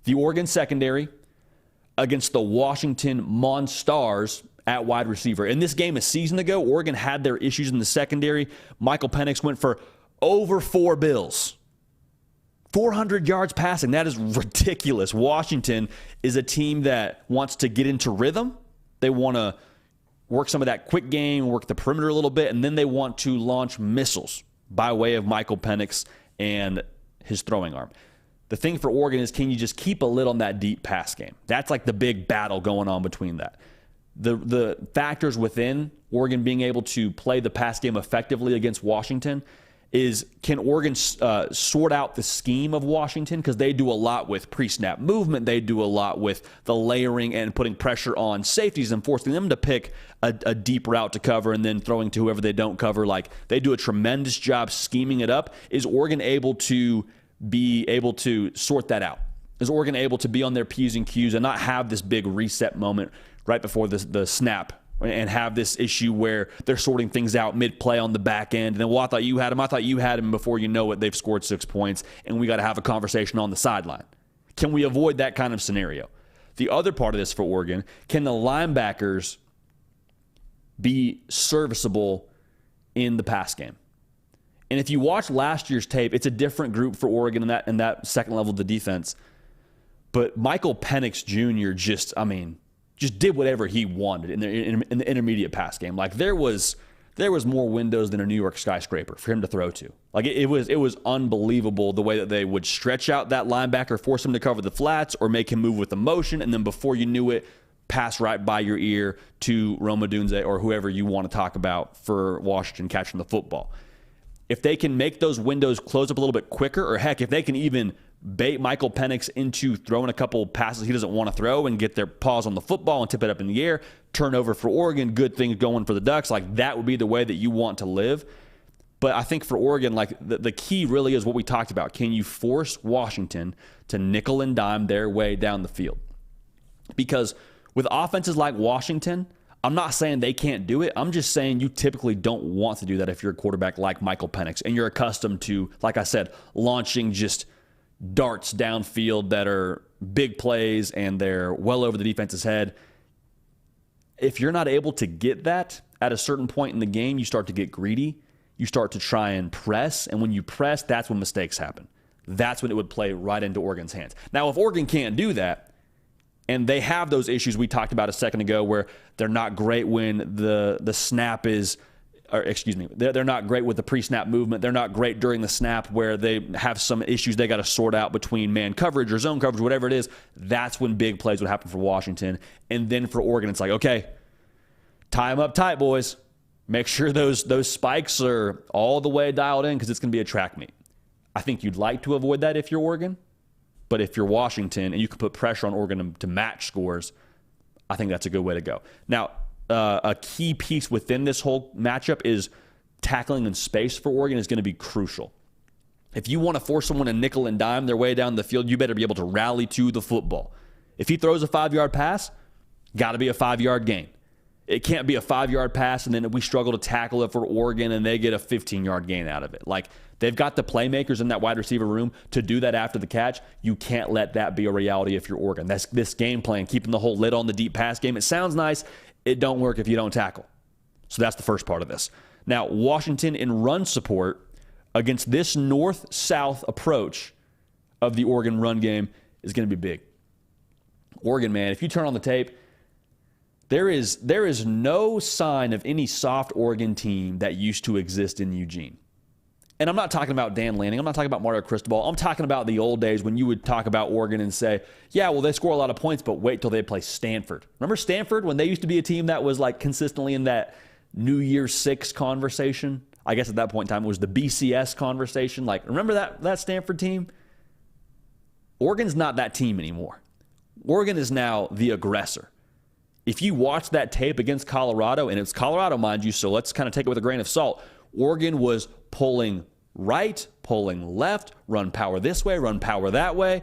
The Oregon secondary against the Washington Monstars at wide receiver. In this game a season ago, Oregon had their issues in the secondary. Michael Penix went for over 4 bills. 400 yards passing. That is ridiculous. Washington is a team that wants to get into rhythm. They want to work some of that quick game, work the perimeter a little bit, and then they want to launch missiles by way of Michael Penix and his throwing arm. The thing for Oregon is, can you just keep a lid on that deep pass game? That's like the big battle going on between that. The factors within Oregon being able to play the pass game effectively against Washington is, can Oregon sort out the scheme of Washington? Because they do a lot with pre-snap movement. They do a lot with the layering and putting pressure on safeties and forcing them to pick a deep route to cover and then throwing to whoever they don't cover. Like, they do a tremendous job scheming it up. Is Oregon able to be able to sort that out? Is Oregon able to be on their P's and Q's and not have this big reset moment right before the snap and have this issue where they're sorting things out mid-play on the back end? And then, well, I thought you had him. I thought you had him. Before you know it, they've scored 6 points, and we got to have a conversation on the sideline. Can we avoid that kind of scenario? The other part of this for Oregon, can the linebackers be serviceable in the pass game? And if you watch last year's tape, it's a different group for Oregon in that second level of the defense. But Michael Penix Jr. just did whatever he wanted in the intermediate pass game. Like, there was more windows than a New York skyscraper for him to throw to. Like, it was unbelievable the way that they would stretch out that linebacker, force him to cover the flats, or make him move with emotion, and then before you knew it, pass right by your ear to Rome Odunze or whoever you want to talk about for Washington catching the football. If they can make those windows close up a little bit quicker, or heck, if they can even bait Michael Penix into throwing a couple passes he doesn't want to throw and get their paws on the football and tip it up in the air, turnover for Oregon, good things going for the Ducks, like, that would be the way that you want to live. But I think for Oregon, like, the key really is what we talked about. Can you force Washington to nickel and dime their way down the field? Because with offenses like Washington, I'm not saying they can't do it. I'm just saying you typically don't want to do that if you're a quarterback like Michael Penix and you're accustomed to, like I said, launching just darts downfield that are big plays and they're well over the defense's head. If you're not able to get that at a certain point in the game, you start to get greedy. You start to try and press. And when you press, that's when mistakes happen. That's when it would play right into Oregon's hands. Now, if Oregon can't do that, and they have those issues we talked about a second ago where they're not great when the snap is, they're not great with the pre-snap movement. They're not great during the snap where they have some issues they got to sort out between man coverage or zone coverage, whatever it is. That's when big plays would happen for Washington. And then for Oregon, it's like, okay, tie them up tight, boys. Make sure those spikes are all the way dialed in because it's going to be a track meet. I think you'd like to avoid that if you're Oregon. But if you're Washington and you can put pressure on Oregon to match scores, I think that's a good way to go. Now, a key piece within this whole matchup is tackling in space for Oregon is going to be crucial. If you want to force someone to nickel and dime their way down the field, you better be able to rally to the football. If he throws a 5-yard pass, got to be a 5-yard gain. It can't be a 5-yard pass and then we struggle to tackle it for Oregon and they get a 15-yard gain out of it. Like, they've got the playmakers in that wide receiver room to do that after the catch. You can't let that be a reality if you're Oregon. That's this game plan, keeping the whole lid on the deep pass game. It sounds nice. It don't work if you don't tackle. So that's the first part of this. Now, Washington in run support against this north-south approach of the Oregon run game is going to be big. Oregon, man, if you turn on the tape, there is no sign of any soft Oregon team that used to exist in Eugene. And I'm not talking about Dan Lanning. I'm not talking about Mario Cristobal. I'm talking about the old days when you would talk about Oregon and say, yeah, well, they score a lot of points, but wait till they play Stanford. Remember Stanford when they used to be a team that was like consistently in that New Year's Six conversation? I guess at that point in time it was the BCS conversation. Like, remember that Stanford team? Oregon's not that team anymore. Oregon is now the aggressor. If you watch that tape against Colorado, and it's Colorado, mind you, so let's kind of take it with a grain of salt. Oregon was pulling right, pulling left, run power this way, run power that way,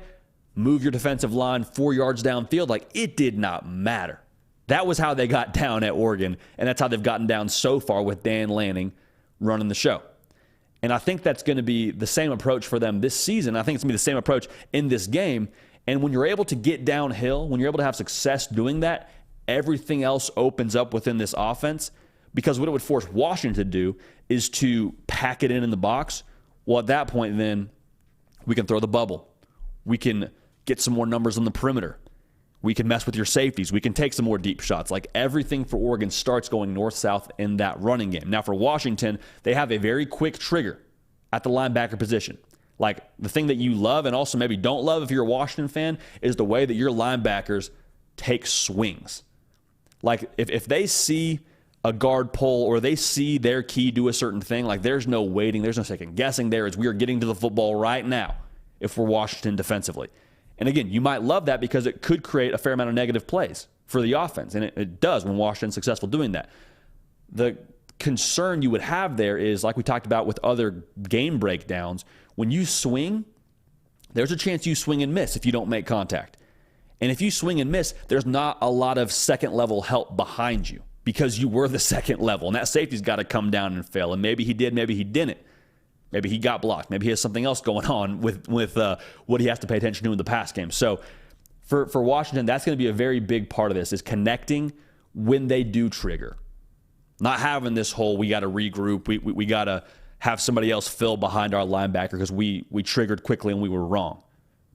move your defensive line 4 yards downfield. Like, it did not matter. That was how they got down at Oregon, and that's how they've gotten down so far with Dan Lanning running the show. And I think that's going to be the same approach for them this season. I think it's going to be the same approach in this game. And when you're able to get downhill, when you're able to have success doing that, everything else opens up within this offense, because what it would force Washington to do is to pack it in the box. Well, at that point, then, we can throw the bubble. We can get some more numbers on the perimeter. We can mess with your safeties. We can take some more deep shots. Like, everything for Oregon starts going north-south in that running game. Now, for Washington, they have a very quick trigger at the linebacker position. Like, the thing that you love and also maybe don't love if you're a Washington fan is the way that your linebackers take swings. Like, if they see a guard pull or they see their key do a certain thing, like, there's no waiting, there's no second guessing there. As we are getting to the football right now if we're Washington defensively. And again, you might love that because it could create a fair amount of negative plays for the offense, and it does when Washington's successful doing that. The concern you would have there is, like we talked about with other game breakdowns, when you swing, there's a chance you swing and miss if you don't make contact. And if you swing and miss, there's not a lot of second-level help behind you because you were the second level. And that safety's got to come down and fail. And maybe he did, maybe he didn't. Maybe he got blocked. Maybe he has something else going on with what he has to pay attention to in the pass game. So for Washington, that's going to be a very big part of this, is connecting when they do trigger. Not having this whole, we got to regroup, we got to have somebody else fill behind our linebacker because we triggered quickly and we were wrong.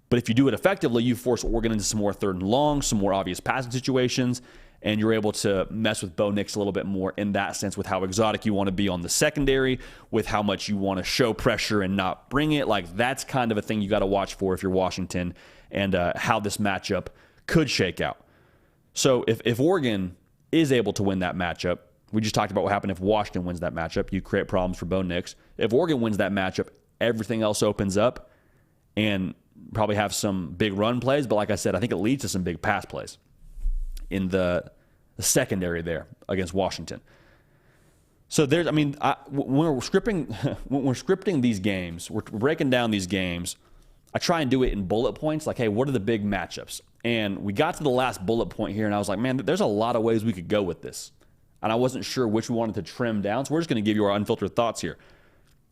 But if you do it effectively, you force Oregon into some more third and long, some more obvious passing situations, and you're able to mess with Bo Nix a little bit more in that sense with how exotic you want to be on the secondary, with how much you want to show pressure and not bring it. Like, that's kind of a thing you got to watch for if you're Washington, and how this matchup could shake out. So if Oregon is able to win that matchup, we just talked about what happened if Washington wins that matchup. You create problems for Bo Nix. If Oregon wins that matchup, everything else opens up, and probably have some big run plays. But like I said, I think it leads to some big pass plays in the secondary there against Washington. So there's, when we're scripting these games, we're breaking down these games, I try and do it in bullet points, like, hey, what are the big matchups? And we got to the last bullet point here, and I was like, man, there's a lot of ways we could go with this. And I wasn't sure which we wanted to trim down, so we're just going to give you our unfiltered thoughts here.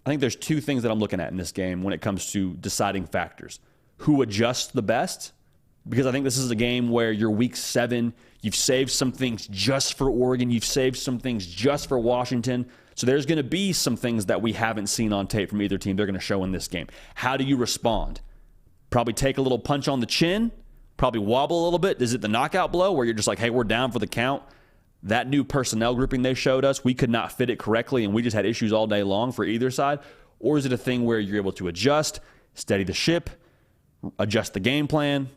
I think there's two things that I'm looking at in this game when it comes to deciding factors. Who adjusts the best? Because I think this is a game where you're week 7. You've saved some things just for Oregon. You've saved some things just for Washington. So there's going to be some things that we haven't seen on tape from either team they're going to show in this game. How do you respond? Probably take a little punch on the chin. Probably wobble a little bit. Is it the knockout blow where you're just like, hey, we're down for the count? That new personnel grouping they showed us, we could not fit it correctly, and we just had issues all day long for either side? Or is it a thing where you're able to adjust, steady the ship, adjust the game plan,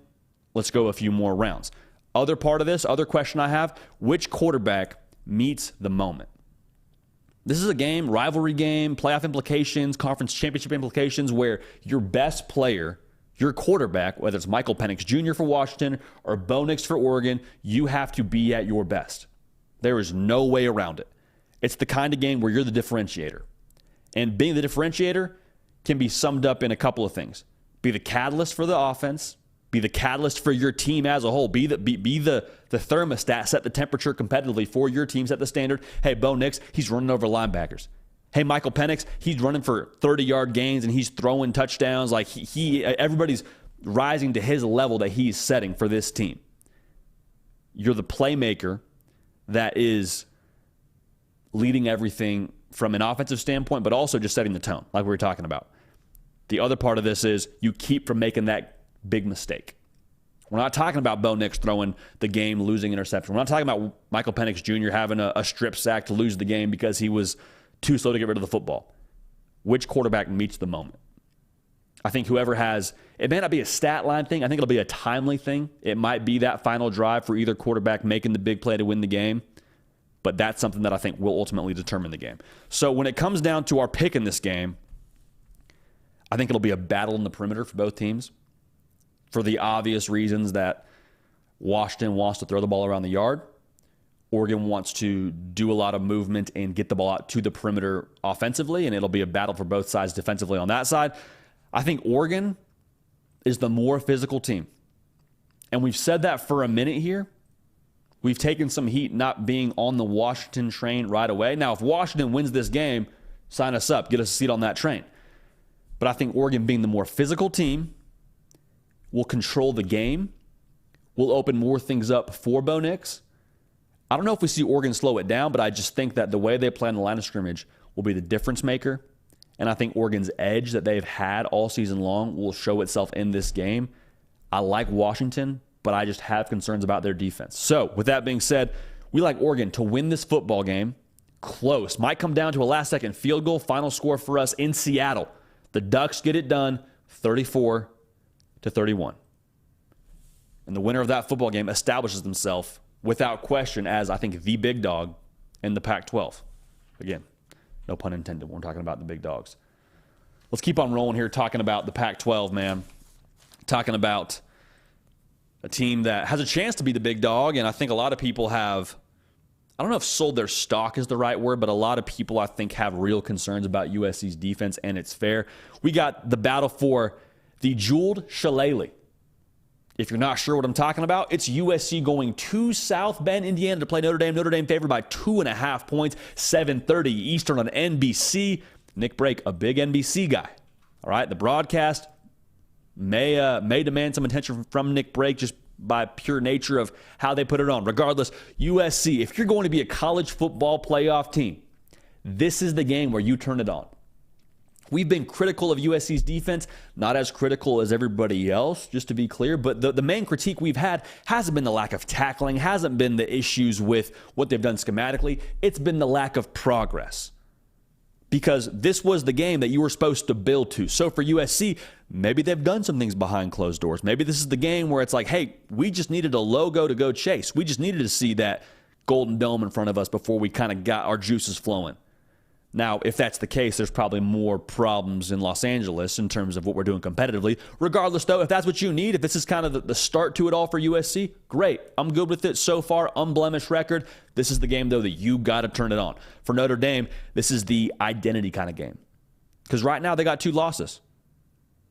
let's go a few more rounds? Other part of this, other question I have, which quarterback meets the moment? This is a game, rivalry game, playoff implications, conference championship implications, where your best player, your quarterback, whether it's Michael Penix Jr. for Washington or Bo Nix for Oregon, you have to be at your best. There is no way around it. It's the kind of game where you're the differentiator. And being the differentiator can be summed up in a couple of things. Be the catalyst for the offense, Be the catalyst for your team as a whole. Be the thermostat, set the temperature competitively for your team, set the standard. Hey, Bo Nix, he's running over linebackers. Hey, Michael Penix, he's running for 30-yard gains and he's throwing touchdowns. Like everybody's rising to his level that he's setting for this team. You're the playmaker that is leading everything from an offensive standpoint, but also just setting the tone, like we were talking about. The other part of this is you keep from making that big mistake. We're not talking about Bo Nix throwing the game, losing interception. We're not talking about Michael Penix Jr. having a strip sack to lose the game because he was too slow to get rid of the football. Which quarterback meets the moment? I think whoever has, it may not be a stat line thing. I think it'll be a timely thing. It might be that final drive for either quarterback making the big play to win the game. But that's something that I think will ultimately determine the game. So when it comes down to our pick in this game, I think it'll be a battle in the perimeter for both teams for the obvious reasons that Washington wants to throw the ball around the yard. Oregon wants to do a lot of movement and get the ball out to the perimeter offensively, and it'll be a battle for both sides defensively on that side. I think Oregon is the more physical team. And we've said that for a minute here. We've taken some heat not being on the Washington train right away. Now, if Washington wins this game, sign us up, get us a seat on that train. But I think Oregon being the more physical team will control the game, will open more things up for Bo Nix. I don't know if we see Oregon slow it down, but I just think that the way they play on the line of scrimmage will be the difference maker. And I think Oregon's edge that they've had all season long will show itself in this game. I like Washington, but I just have concerns about their defense. So with that being said, we like Oregon to win this football game. Close. Might come down to a last-second field goal. Final score for us in Seattle. The Ducks get it done 34-31. And the winner of that football game establishes themselves without question as, I think, the big dog in the Pac-12. Again, no pun intended when we're talking about the big dogs. Let's keep on rolling here talking about the Pac-12, man. Talking about a team that has a chance to be the big dog, and I think a lot of people have, I don't know if sold their stock is the right word, but a lot of people, I think, have real concerns about USC's defense, and it's fair. We got the battle for the jeweled shillelagh. If you're not sure what I'm talking about, it's USC going to South Bend, Indiana to play Notre Dame. Notre Dame favored by 2.5 points, 7:30 Eastern on NBC. Nick Brake, a big NBC guy. All right, the broadcast may demand some attention from Nick Brake just by pure nature of how they put it on. Regardless, USC, if you're going to be a college football playoff team, this is the game where you turn it on. We've been critical of USC's defense, not as critical as everybody else, just to be clear. But the main critique we've had hasn't been the lack of tackling, hasn't been the issues with what they've done schematically. It's been the lack of progress. Because this was the game that you were supposed to build to. So for USC, maybe they've done some things behind closed doors. Maybe this is the game where it's like, hey, we just needed a logo to go chase. We just needed to see that golden dome in front of us before we kind of got our juices flowing. Now, if that's the case, there's probably more problems in Los Angeles in terms of what we're doing competitively. Regardless, though, if that's what you need, if this is kind of the start to it all for USC, great. I'm good with it so far. Unblemished record. This is the game, though, that you got to turn it on. For Notre Dame, this is the identity kind of game. Because right now, they got 2 losses.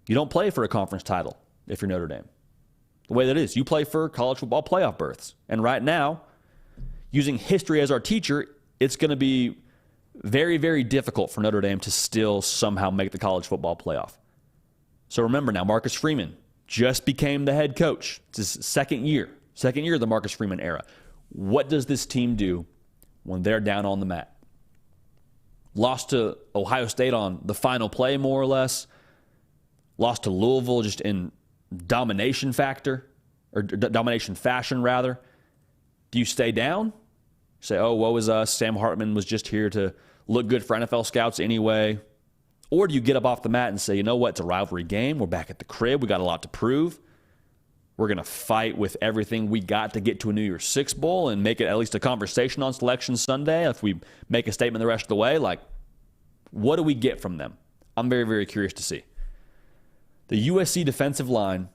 You don't play for a conference title if you're Notre Dame. The way that is, you play for college football playoff berths. And right now, using history as our teacher, it's going to be very, very difficult for Notre Dame to still somehow make the college football playoff. So remember now, Marcus Freeman just became the head coach. It's his second year of the Marcus Freeman era. What does this team do when they're down on the mat? Lost to Ohio State on the final play, more or less. Lost to Louisville just in domination fashion, rather. Do you stay down? Say, oh, woe is us. Sam Hartman was just here to look good for NFL scouts anyway. Or do you get up off the mat and say, you know what, it's a rivalry game. We're back at the crib. We got a lot to prove. We're going to fight with everything we got to get to a New Year's Six Bowl and make it at least a conversation on Selection Sunday. If we make a statement the rest of the way, like, what do we get from them? I'm very, very curious to see. The USC defensive line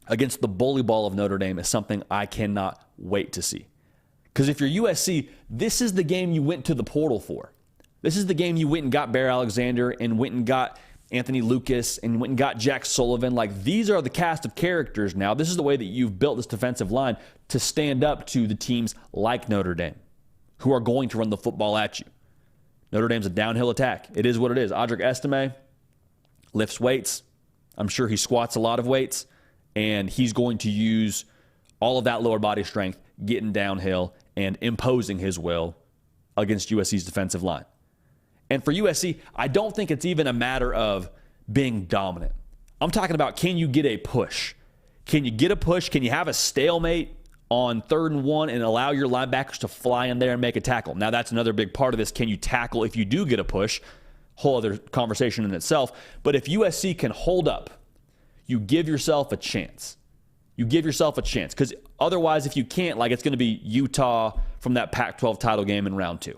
against the bully ball of Notre Dame is something I cannot wait to see. Because if you're USC, this is the game you went to the portal for. This is the game you went and got Bear Alexander and went and got Anthony Lucas and went and got Jack Sullivan. Like, these are the cast of characters now. This is the way that you've built this defensive line to stand up to the teams like Notre Dame, who are going to run the football at you. Notre Dame's a downhill attack. It is what it is. Audric Estime lifts weights. I'm sure he squats a lot of weights, and he's going to use all of that lower body strength, getting downhill and imposing his will against USC's defensive line. And for USC, I don't think it's even a matter of being dominant. I'm talking about, can you get a push? Can you get a push? Can you have a stalemate on 3rd and 1 and allow your linebackers to fly in there and make a tackle? Now, that's another big part of this. Can you tackle if you do get a push? Whole other conversation in itself. But if USC can hold up, you give yourself a chance. You give yourself a chance. Because otherwise, if you can't, like, it's going to be Utah from that Pac-12 title game in round 2.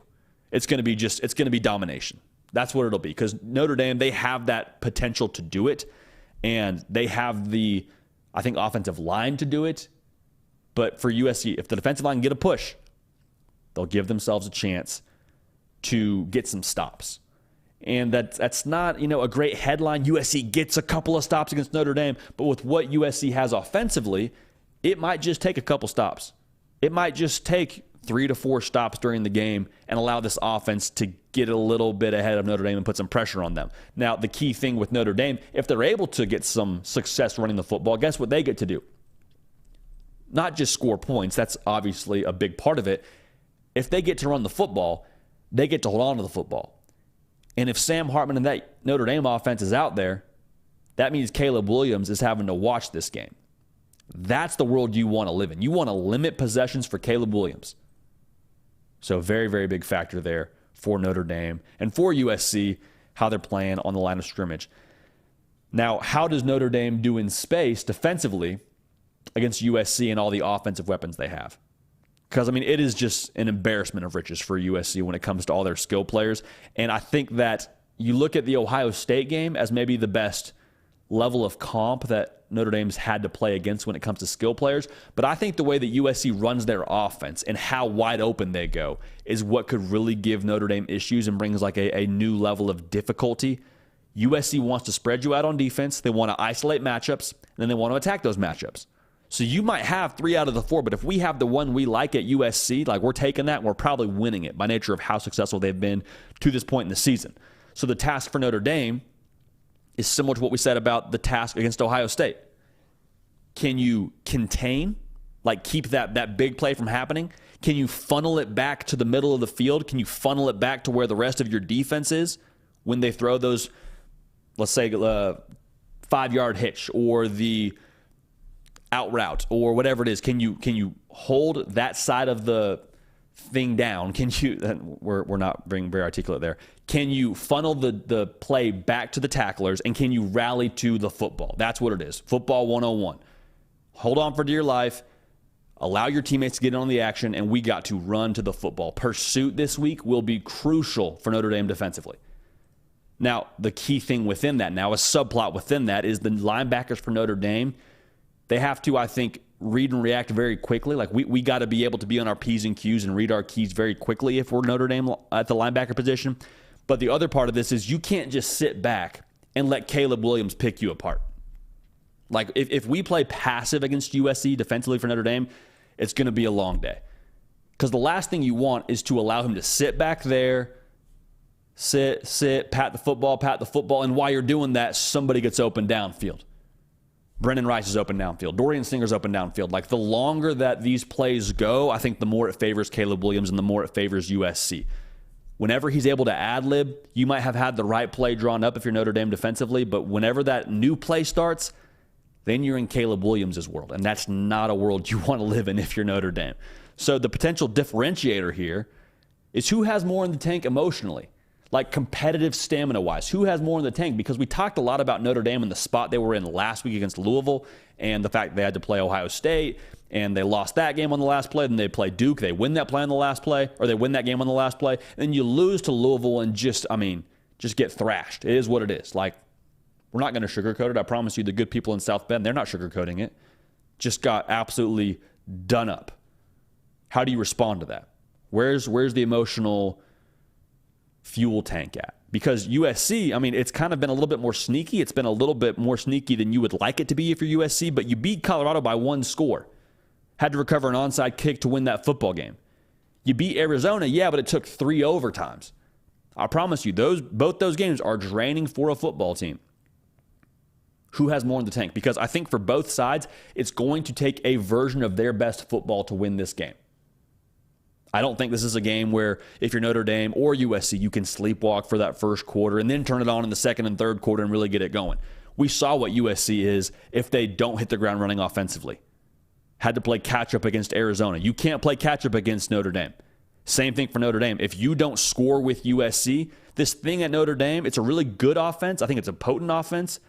It's going to be domination. That's what it'll be. Because Notre Dame, they have that potential to do it. And they have the, I think, offensive line to do it. But for USC, if the defensive line can get a push, they'll give themselves a chance to get some stops. And that's not, a great headline. USC gets a couple of stops against Notre Dame. But with what USC has offensively, it might just take a couple stops. It might just take 3 to 4 stops during the game and allow this offense to get a little bit ahead of Notre Dame and put some pressure on them. Now, the key thing with Notre Dame, if they're able to get some success running the football, guess what they get to do? Not just score points. That's obviously a big part of it. If they get to run the football, they get to hold on to the football. And if Sam Hartman and that Notre Dame offense is out there, that means Caleb Williams is having to watch this game. That's the world you want to live in. You want to limit possessions for Caleb Williams. So very, very big factor there for Notre Dame and for USC, how they're playing on the line of scrimmage. Now, how does Notre Dame do in space defensively against USC and all the offensive weapons they have? Because, it is just an embarrassment of riches for USC when it comes to all their skill players. And I think that you look at the Ohio State game as maybe the best level of comp that Notre Dame's had to play against when it comes to skill players. But I think the way that USC runs their offense and how wide open they go is what could really give Notre Dame issues and brings like a new level of difficulty. USC wants to spread you out on defense. They want to isolate matchups, and then they want to attack those matchups. So you might have 3 out of the 4, but if we have the one we like at USC, like, we're taking that and we're probably winning it by nature of how successful they've been to this point in the season. So the task for Notre Dame is similar to what we said about the task against Ohio State. Can you contain, like keep that big play from happening? Can you funnel it back to the middle of the field? Can you funnel it back to where the rest of your defense is when they throw those, let's say, 5-yard hitch or the out route or whatever it is? Can you hold that side of the thing down? Can you? We're not being very articulate there. Can you funnel the play back to the tacklers, and can you rally to the football? That's what it is. Football 101. Hold on for dear life. Allow your teammates to get in on the action, and we got to run to the football. Pursuit this week will be crucial for Notre Dame defensively. Now, the key thing within that, now a subplot within that, is the linebackers for Notre Dame. They have to, I think, read and react very quickly. Like, we got to be able to be on our P's and Q's and read our keys very quickly if we're Notre Dame at the linebacker position. But the other part of this is you can't just sit back and let Caleb Williams pick you apart. Like, if we play passive against USC defensively for Notre Dame, it's going to be a long day. Because the last thing you want is to allow him to sit back there, sit, pat the football, and while you're doing that, somebody gets open downfield. Brennan Rice is open downfield. Dorian Singer's open downfield. Like, the longer that these plays go, I think the more it favors Caleb Williams and the more it favors USC. Whenever he's able to ad-lib, you might have had the right play drawn up if you're Notre Dame defensively, but whenever that new play starts, then you're in Caleb Williams' world, and that's not a world you want to live in if you're Notre Dame. So the potential differentiator here is who has more in the tank emotionally, like competitive stamina-wise. Who has more in the tank? Because we talked a lot about Notre Dame and the spot they were in last week against Louisville and the fact they had to play Ohio State, and they lost that game on the last play. Then they play Duke. They win that play on the last play, or they win that game on the last play. And then you lose to Louisville and just get thrashed. It is what it is. Like, we're not going to sugarcoat it. I promise you, the good people in South Bend, they're not sugarcoating it. Just got absolutely done up. How do you respond to that? Where's the emotional fuel tank at? Because USC, I mean, it's kind of been a little bit more sneaky. It's been a little bit more sneaky than you would like it to be if you're USC, but you beat Colorado by 1 score. Had to recover an onside kick to win that football game. You beat Arizona, yeah, but it took 3 overtimes. I promise you, both those games are draining for a football team. Who has more in the tank? Because I think for both sides, it's going to take a version of their best football to win this game. I don't think this is a game where if you're Notre Dame or USC, you can sleepwalk for that first quarter and then turn it on in the second and third quarter and really get it going. We saw what USC is if they don't hit the ground running offensively. Had to play catch-up against Arizona. You can't play catch-up against Notre Dame. Same thing for Notre Dame. If you don't score with USC, this thing at Notre Dame, it's a really good offense. I think it's a potent offense.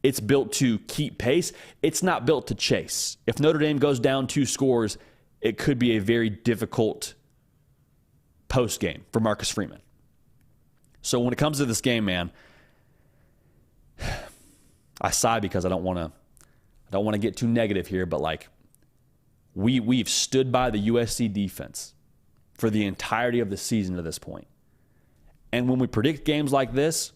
It's built to keep pace. It's not built to chase. If Notre Dame goes down 2 scores, it could be a very difficult post game for Marcus Freeman. So when it comes to this game, man, I sigh because I don't want to get too negative here, but like we've stood by the USC defense for the entirety of the season to this point. And when we predict games like this,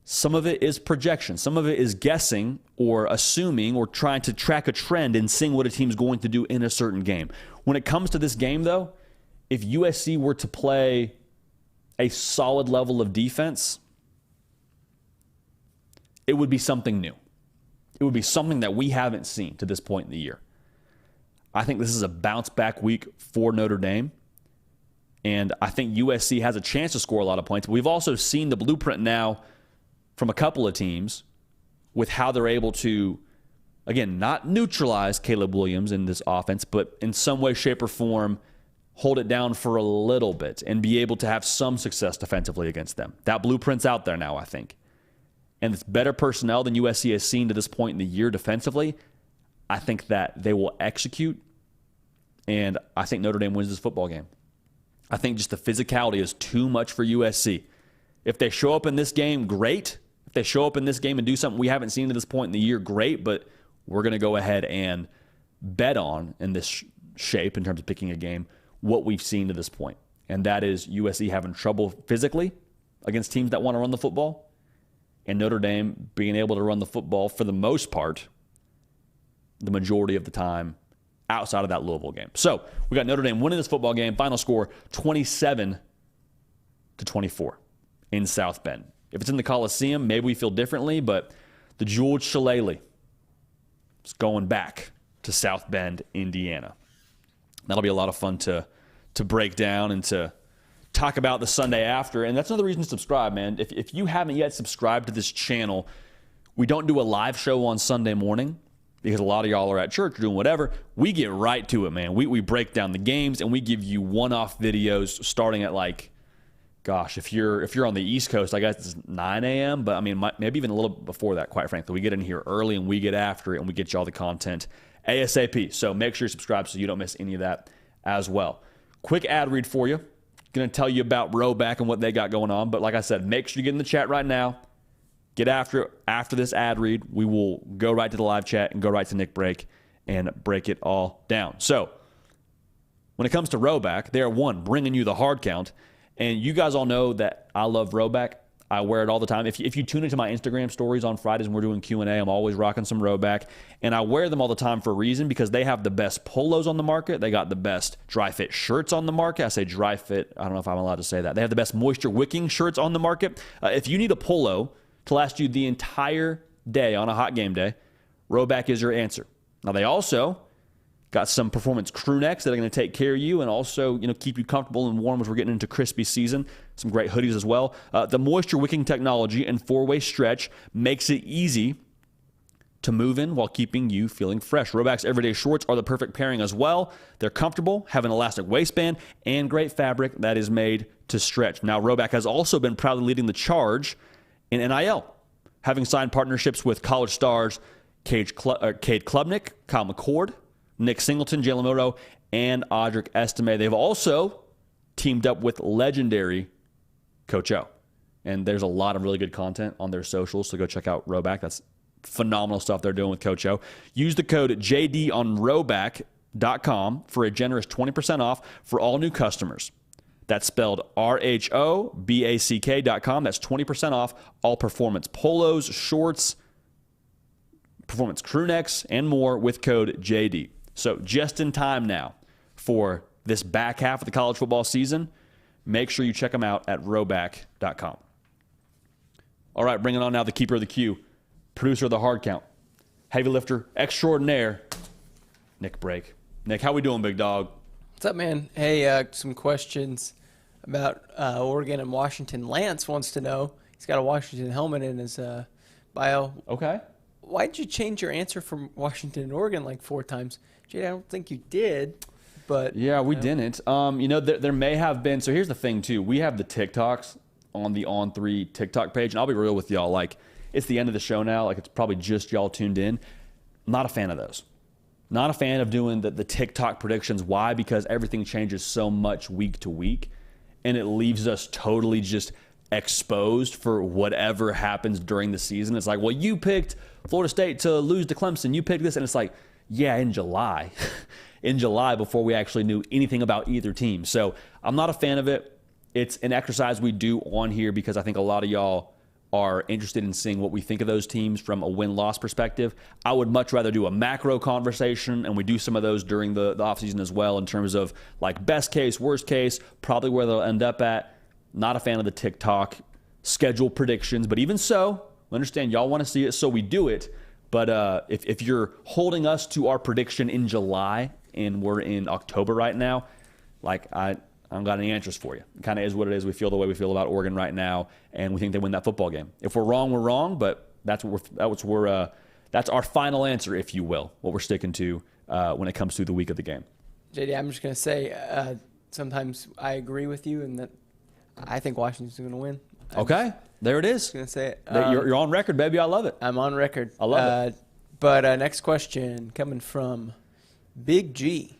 some of it is projection. Some of it is guessing or assuming or trying to track a trend and seeing what a team's going to do in a certain game. When it comes to this game, though, if USC were to play a solid level of defense, it would be something new. It would be something that we haven't seen to this point in the year. I think this is a bounce-back week for Notre Dame, and I think USC has a chance to score a lot of points. But we've also seen the blueprint now from a couple of teams with how they're able to, again, not neutralize Caleb Williams in this offense, but in some way, shape, or form, hold it down for a little bit and be able to have some success defensively against them. That blueprint's out there now, I think. And it's better personnel than USC has seen to this point in the year defensively. I think that they will execute, and I think Notre Dame wins this football game. I think just the physicality is too much for USC. If they show up in this game, great. If they show up in this game and do something we haven't seen to this point in the year, great. But we're going to go ahead and bet on, in this shape, in terms of picking a game, what we've seen to this point. And that is USC having trouble physically against teams that want to run the football, and Notre Dame being able to run the football for the most part, the majority of the time, outside of that Louisville game. So we got Notre Dame winning this football game. Final score 27-24 in South Bend. If it's in the Coliseum, maybe we feel differently, but the George Shillelagh is going back to South Bend, Indiana. That'll be a lot of fun to break down and to talk about the Sunday after. And that's another reason to subscribe, man. If you haven't yet subscribed to this channel, we don't do a live show on Sunday morning because a lot of y'all are at church or doing whatever. We get right to it, man. We break down the games and we give you one-off videos starting at if you're on the East Coast, I guess it's 9 a.m., but I mean, maybe even a little before that, quite frankly. We get in here early and we get after it and we get y'all the content ASAP. So make sure you subscribe so you don't miss any of that as well. Quick ad read for you. Going to tell you about Roback and what they got going on. But like I said, make sure you get in the chat right now. Get after it. After this ad read, we will go right to the live chat and go right to Nick Break and break it all down. So when it comes to Roback, they are bringing you the hard count. And you guys all know that I love Roback. I wear it all the time. If you tune into my Instagram stories on Fridays when we're doing Q&A, I'm always rocking some Roback. And I wear them all the time for a reason, because they have the best polos on the market. They got the best dry fit shirts on the market. I say dry fit. I don't know if I'm allowed to say that. They have the best moisture wicking shirts on the market. If you need a polo to last you the entire day on a hot game day, Roback is your answer. Now, they also got some performance crew necks that are going to take care of you and also, keep you comfortable and warm as we're getting into crispy season. Some great hoodies as well. The moisture wicking technology and 4-way stretch makes it easy to move in while keeping you feeling fresh. Roback's everyday shorts are the perfect pairing as well. They're comfortable, have an elastic waistband, and great fabric that is made to stretch. Now, Roback has also been proudly leading the charge in NIL, having signed partnerships with college stars Cade Klubnik, Kyle McCord, Nick Singleton, Jalen Moto, and Audric Estime. They've also teamed up with legendary Coach O. And there's a lot of really good content on their socials, so go check out Roback. That's phenomenal stuff they're doing with Coach O. Use the code JD on Roback.com for a generous 20% off for all new customers. That's spelled RHOBACK.com. That's 20% off all performance polos, shorts, performance crew necks, and more with code JD. So just in time now for this back half of the college football season, make sure you check them out at rhoback.com. All right, bringing on now the keeper of the queue, producer of the hard count, heavy lifter extraordinaire, Nick Brake. Nick, how we doing, big dog? What's up, man? Hey, some questions about Oregon and Washington. Lance wants to know. He's got a Washington helmet in his bio. Okay. Why'd you change your answer from Washington and Oregon like 4 times? Jay, I don't think you did, but... Yeah, we didn't. There may have been... So here's the thing, too. We have the TikToks on the On3 TikTok page, and I'll be real with y'all. Like, it's the end of the show now. Like, it's probably just y'all tuned in. Not a fan of those. Not a fan of doing the TikTok predictions. Why? Because everything changes so much week to week, and it leaves us totally just exposed for whatever happens during the season. It's like, well, you picked Florida State to lose to Clemson. You picked this, and it's like, yeah, in July. In July, before we actually knew anything about either team. So I'm not a fan of it. It's an exercise we do on here because I think a lot of y'all are interested in seeing what we think of those teams from a win-loss perspective. I would much rather do a macro conversation, and we do some of those during the offseason as well in terms of like best case, worst case, probably where they'll end up at. Not a fan of the TikTok schedule predictions, but even so, understand y'all want to see it, so we do it. But if you're holding us to our prediction in July and we're in October right now, like I don't got any answers for you. It kind of is what it is. We feel the way we feel about Oregon right now, and we think they win that football game. If we're wrong, we're wrong, but that's our final answer, if you will, what we're sticking to when it comes to the week of the game. JD, I'm just going to say sometimes I agree with you in that I think Washington's going to win. Okay, there it is. I'm going to say it. You're on record, baby. I love it. I'm on record. I love it. But next question coming from Big G.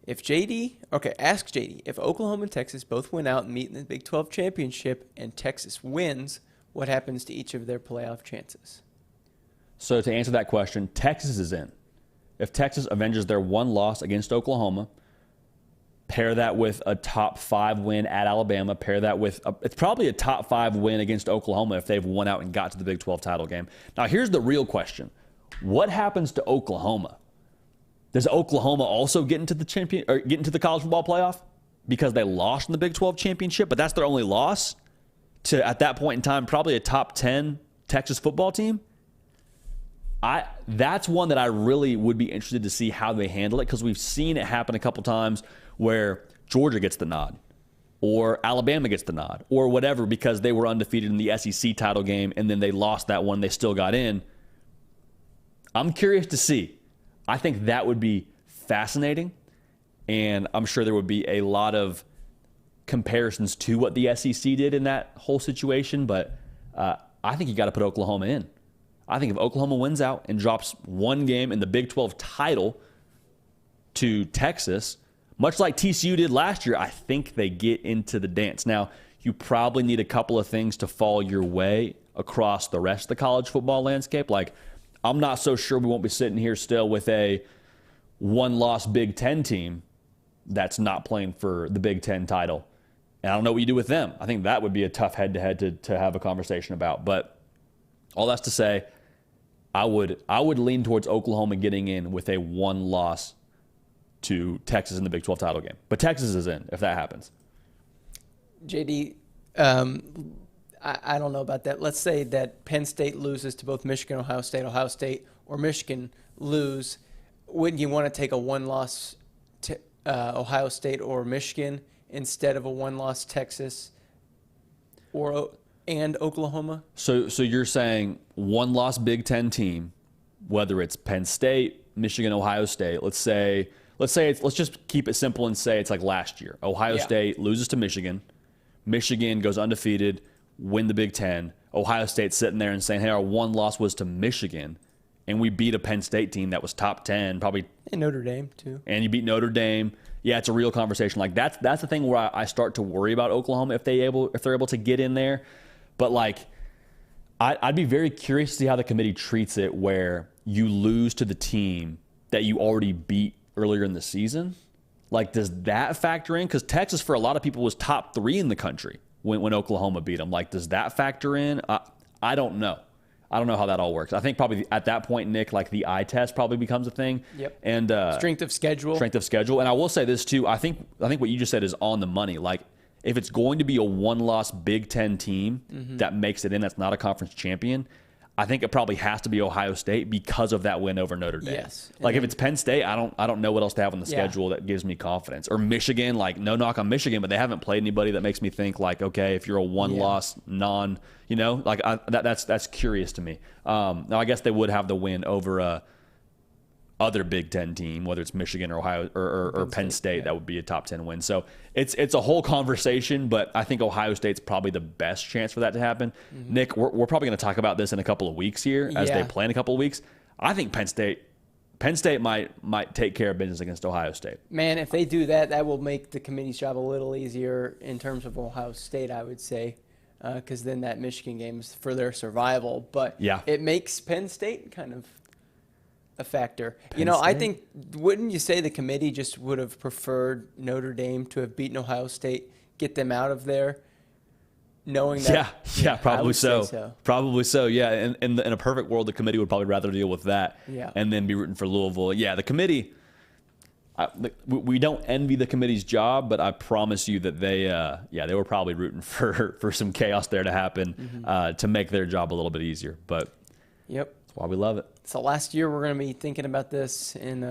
Ask JD, if Oklahoma and Texas both win out and meet in the Big 12 championship and Texas wins, what happens to each of their playoff chances? So to answer that question, Texas is in. If Texas avenges their one loss against Oklahoma, pair that with a top 5 win at Alabama, pair that with it's probably a top 5 win against Oklahoma if they've won out and got to the Big 12 title game. Now, here's the real question. What happens to Oklahoma? Does Oklahoma also get into the college football playoff because they lost in the Big 12 championship, but that's their only loss to, at that point in time, probably a top 10 Texas football team? That's one that I really would be interested to see how they handle it, because we've seen it happen a couple times where Georgia gets the nod or Alabama gets the nod or whatever because they were undefeated in the SEC title game and then they lost that one. They still got in. I'm curious to see. I think that would be fascinating, and I'm sure there would be a lot of comparisons to what the SEC did in that whole situation, but I think you got to put Oklahoma in. I think if Oklahoma wins out and drops one game in the Big 12 title to Texas, much like TCU did last year, I think they get into the dance. Now, you probably need a couple of things to fall your way across the rest of the college football landscape. Like, I'm not so sure we won't be sitting here still with a one-loss Big Ten team that's not playing for the Big Ten title. And I don't know what you do with them. I think that would be a tough head-to-head to have a conversation about. But all that's to say, I would lean towards Oklahoma getting in with a one loss to Texas in the Big 12 title game. But Texas is in if that happens. JD, I don't know about that. Let's say that Penn State loses to both Michigan, Ohio State, or Michigan lose. Wouldn't you want to take a one-loss to Ohio State or Michigan instead of a one-loss Texas and Oklahoma? So you're saying one-loss Big Ten team, whether it's Penn State, Michigan, Ohio State. Let's just keep it simple and say it's like last year. Ohio State loses to Michigan. Michigan goes undefeated, win the Big Ten. Ohio State's sitting there and saying, hey, our one loss was to Michigan, and we beat a Penn State team that was top 10, probably. And Notre Dame, too. And you beat Notre Dame. Yeah, it's a real conversation. Like, that's the thing where I start to worry about Oklahoma if they're able to get in there. But, like, I'd be very curious to see how the committee treats it where you lose to the team that you already beat earlier in the season. Like, does that factor in? Because Texas, for a lot of people, was top 3 in the country when Oklahoma beat them. Like, does that factor in? I don't know. I don't know how that all works. I think probably at that point, Nick, like the eye test probably becomes a thing. Yep. And strength of schedule. And I will say this too. I think what you just said is on the money. Like, if it's going to be a one-loss Big Ten team that makes it in, that's not a conference champion, I think it probably has to be Ohio State because of that win over Notre Dame. Yes. Like, if it's Penn State, I don't know what else to have on the schedule that gives me confidence. Or Michigan, like, no knock on Michigan, but they haven't played anybody that makes me think, like, okay, if you're a one-loss that's curious to me. Now, I guess they would have the win over other Big Ten team, whether it's Michigan or Ohio or Penn State, that would be a top 10 win. So it's a whole conversation, but I think Ohio State's probably the best chance for that to happen. Nick, we're probably going to talk about this in a couple of weeks here as they play in a couple of weeks. I think Penn State might take care of business against Ohio State. Man, if they do that, that will make the committee's job a little easier in terms of Ohio State, I would say, because then that Michigan game is for their survival. But it makes Penn State kind of a factor. I think, wouldn't you say the committee just would have preferred Notre Dame to have beaten Ohio State, get them out of there, knowing that? Yeah, probably so. Probably so, yeah. And in a perfect world, the committee would probably rather deal with that and then be rooting for Louisville. Yeah, the committee, we don't envy the committee's job, but I promise you that they were probably rooting for some chaos there to happen to make their job a little bit easier. But that's why we love it. So last year we're going to be thinking about this in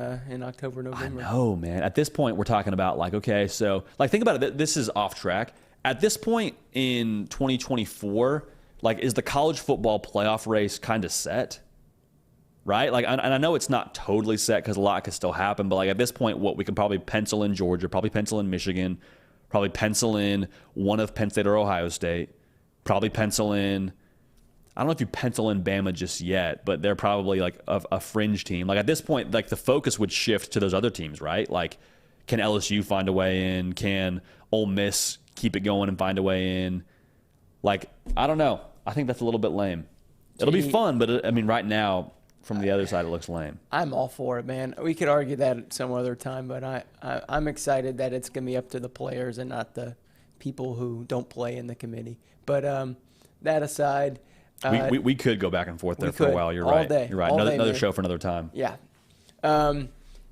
October, November. I know, man. At this point, we're talking about like, okay, so like think about it. This is off track. At this point in 2024, like, is the college football playoff race kind of set? Right? Like, and I know it's not totally set because a lot could still happen, but like at this point, what we can probably pencil in Georgia, probably pencil in Michigan, probably pencil in one of Penn State or Ohio State, probably pencil in, I don't know if you pencil in Bama just yet, but they're probably like a fringe team. Like at this point, like the focus would shift to those other teams, right? Like, can LSU find a way in? Can Ole Miss keep it going and find a way in? Like, I don't know. I think that's a little bit lame. It'll be fun, but I mean, right now, from the other side, it looks lame. I'm all for it, man. We could argue that at some other time, but I'm excited that it's going to be up to the players and not the people who don't play in the committee. But that aside, we could go back and forth there for a while. You're right. Day. You're right. Another show for another time. Yeah.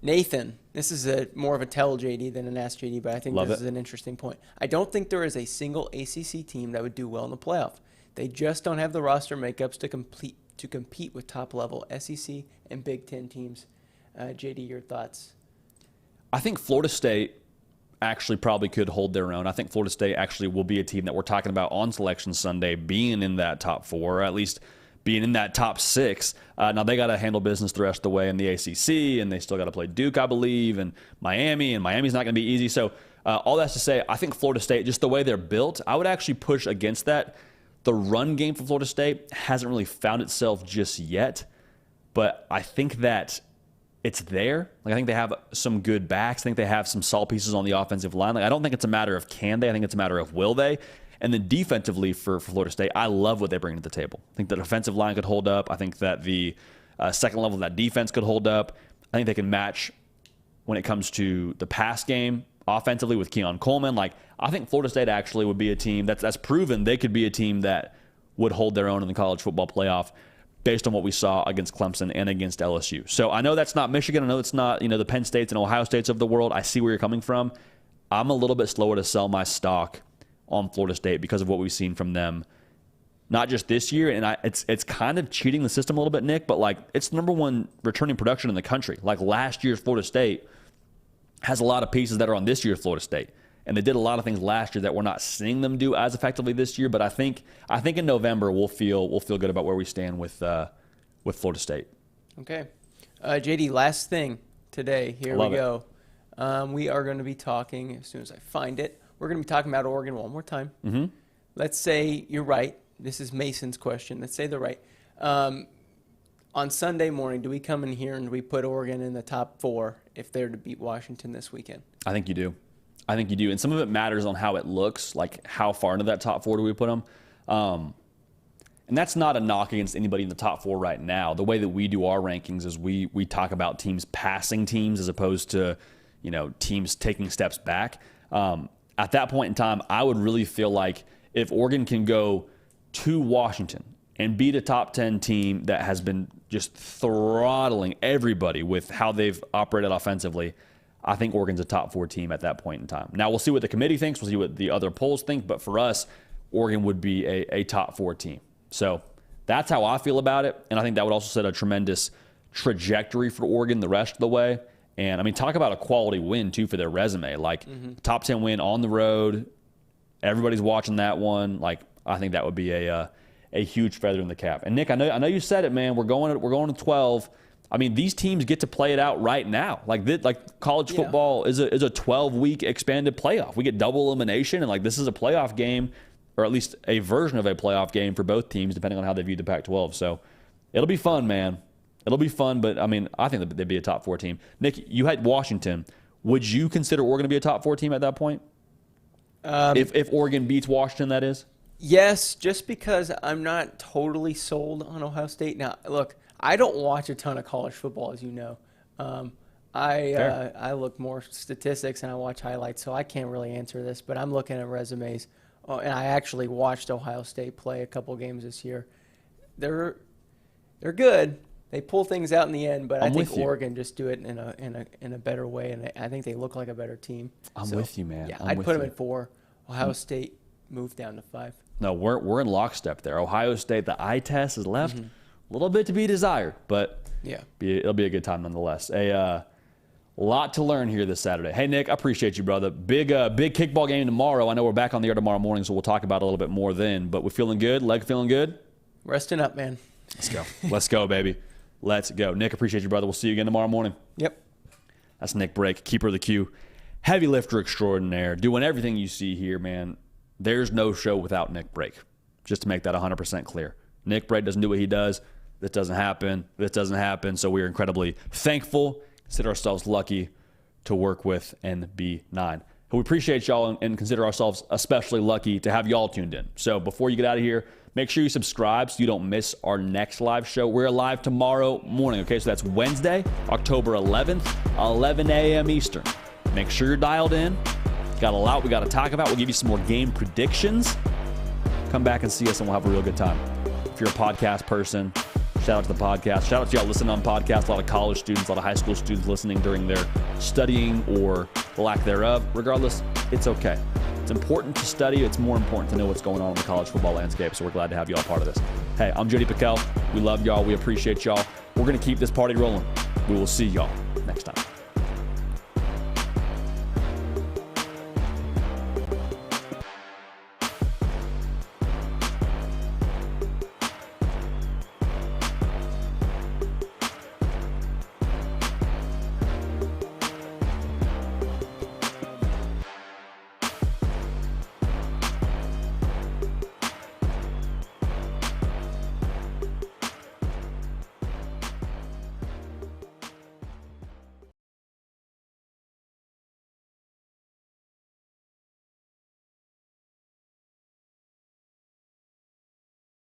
Nathan, this is more of a tell JD than an ask JD, but I think this is an interesting point. I don't think there is a single ACC team that would do well in the playoff. They just don't have the roster makeups to compete with top-level SEC and Big Ten teams. JD, your thoughts? I think Florida State actually probably could hold their own. I think Florida State actually will be a team that we're talking about on Selection Sunday being in that top 4, or at least being in that top 6. Now, they got to handle business the rest of the way in the ACC, and they still got to play Duke, I believe, and Miami's not going to be easy. So all that's to say, I think Florida State, just the way they're built, I would actually push against that. The run game for Florida State hasn't really found itself just yet, but I think that it's there. Like, I think they have some good backs. I think they have some solid pieces on the offensive line. Like, I don't think it's a matter of can they. I think it's a matter of will they. And then defensively for Florida State, I love what they bring to the table. I think the defensive line could hold up. I think that the second level of that defense could hold up. I think they can match when it comes to the pass game offensively with Keon Coleman. Like, I think Florida State actually would be a team that's proven they could be a team that would hold their own in the college football playoff based on what we saw against Clemson and against LSU. So I know that's not Michigan. I know it's not, the Penn States and Ohio States of the world. I see where you're coming from. I'm a little bit slower to sell my stock on Florida State because of what we've seen from them, not just this year. And it's kind of cheating the system a little bit, Nick, but like, it's the number 1 returning production in the country. Like, last year's Florida State has a lot of pieces that are on this year's Florida State. And they did a lot of things last year that we're not seeing them do as effectively this year. But I think in November we'll feel good about where we stand with Florida State. Okay, JD. Last thing today. Here we go. We are going to be talking as soon as I find it. We're going to be talking about Oregon one more time. Mm-hmm. Let's say you're right. This is Mason's question. Let's say they're right. On Sunday morning, do we come in here and do we put Oregon in the top 4 if they're to beat Washington this weekend? I think you do. And some of it matters on how it looks, like how far into that top 4 do we put them. And that's not a knock against anybody in the top 4 right now. The way that we do our rankings is we talk about teams passing teams as opposed to, teams taking steps back. At that point in time, I would really feel like if Oregon can go to Washington and beat a top 10 team that has been just throttling everybody with how they've operated offensively, I think Oregon's a top 4 team at that point in time. Now, we'll see what the committee thinks. We'll see what the other polls think. But for us, Oregon would be a top 4 team. So that's how I feel about it. And I think that would also set a tremendous trajectory for Oregon the rest of the way. And, I mean, talk about a quality win, too, for their resume. Like, top 10 win on the road. Everybody's watching that one. Like, I think that would be a huge feather in the cap. And, Nick, I know you said it, man. We're going to 12. I mean, these teams get to play it out right now. Like college football is a 12-week expanded playoff. We get double elimination, and, like, this is a playoff game, or at least a version of a playoff game for both teams, depending on how they view the Pac-12. So it'll be fun, man. It'll be fun, but, I mean, I think that they'd be a top 4 team. Nick, you had Washington. Would you consider Oregon to be a top 4 team at that point? If Oregon beats Washington, that is? Yes, just because I'm not totally sold on Ohio State. Now, look, I don't watch a ton of college football, as you know. I look more statistics and I watch highlights, so I can't really answer this, but I'm looking at resumes. And I actually watched Ohio State play a couple games this year. They're good. They pull things out in the end, but I think Oregon just do it in a better way, and I think they look like a better team. I'm with you, man. Yeah, I'd put them at 4. Ohio State moved down to 5. No, we're in lockstep there. Ohio State, the eye test is left a little bit to be desired, but it'll be a good time nonetheless. A lot to learn here this Saturday. Hey, Nick, I appreciate you, brother. Big kickball game tomorrow. I know we're back on the air tomorrow morning, so we'll talk about it a little bit more then. But we're feeling good. Leg feeling good. Resting up, man. Let's go. Let's go, baby. Let's go. Nick, appreciate you, brother. We'll see you again tomorrow morning. Yep. That's Nick Brake, keeper of the queue, heavy lifter extraordinaire, doing everything you see here, man. There's no show without Nick Brake, just to make that 100% clear. Nick Brake doesn't do what he does. This doesn't happen. This doesn't happen. So we're incredibly thankful, consider ourselves lucky to work with NB9. We appreciate y'all and consider ourselves especially lucky to have y'all tuned in. So before you get out of here, make sure you subscribe so you don't miss our next live show. We're live tomorrow morning, okay? So that's Wednesday, October 11th, 11 a.m. Eastern. Make sure you're dialed in. Got a lot we got to talk about. We'll give you some more game predictions. Come back and see us, and we'll have a real good time. If you're a podcast person, shout out to the podcast. Shout out to y'all listening on podcasts. A lot of college students, a lot of high school students listening during their studying or the lack thereof. Regardless, it's okay. It's important to study. It's more important to know what's going on in the college football landscape, so we're glad to have y'all part of this. Hey, I'm Jody Pickell. We love y'all. We appreciate y'all. We're going to keep this party rolling. We will see y'all next time.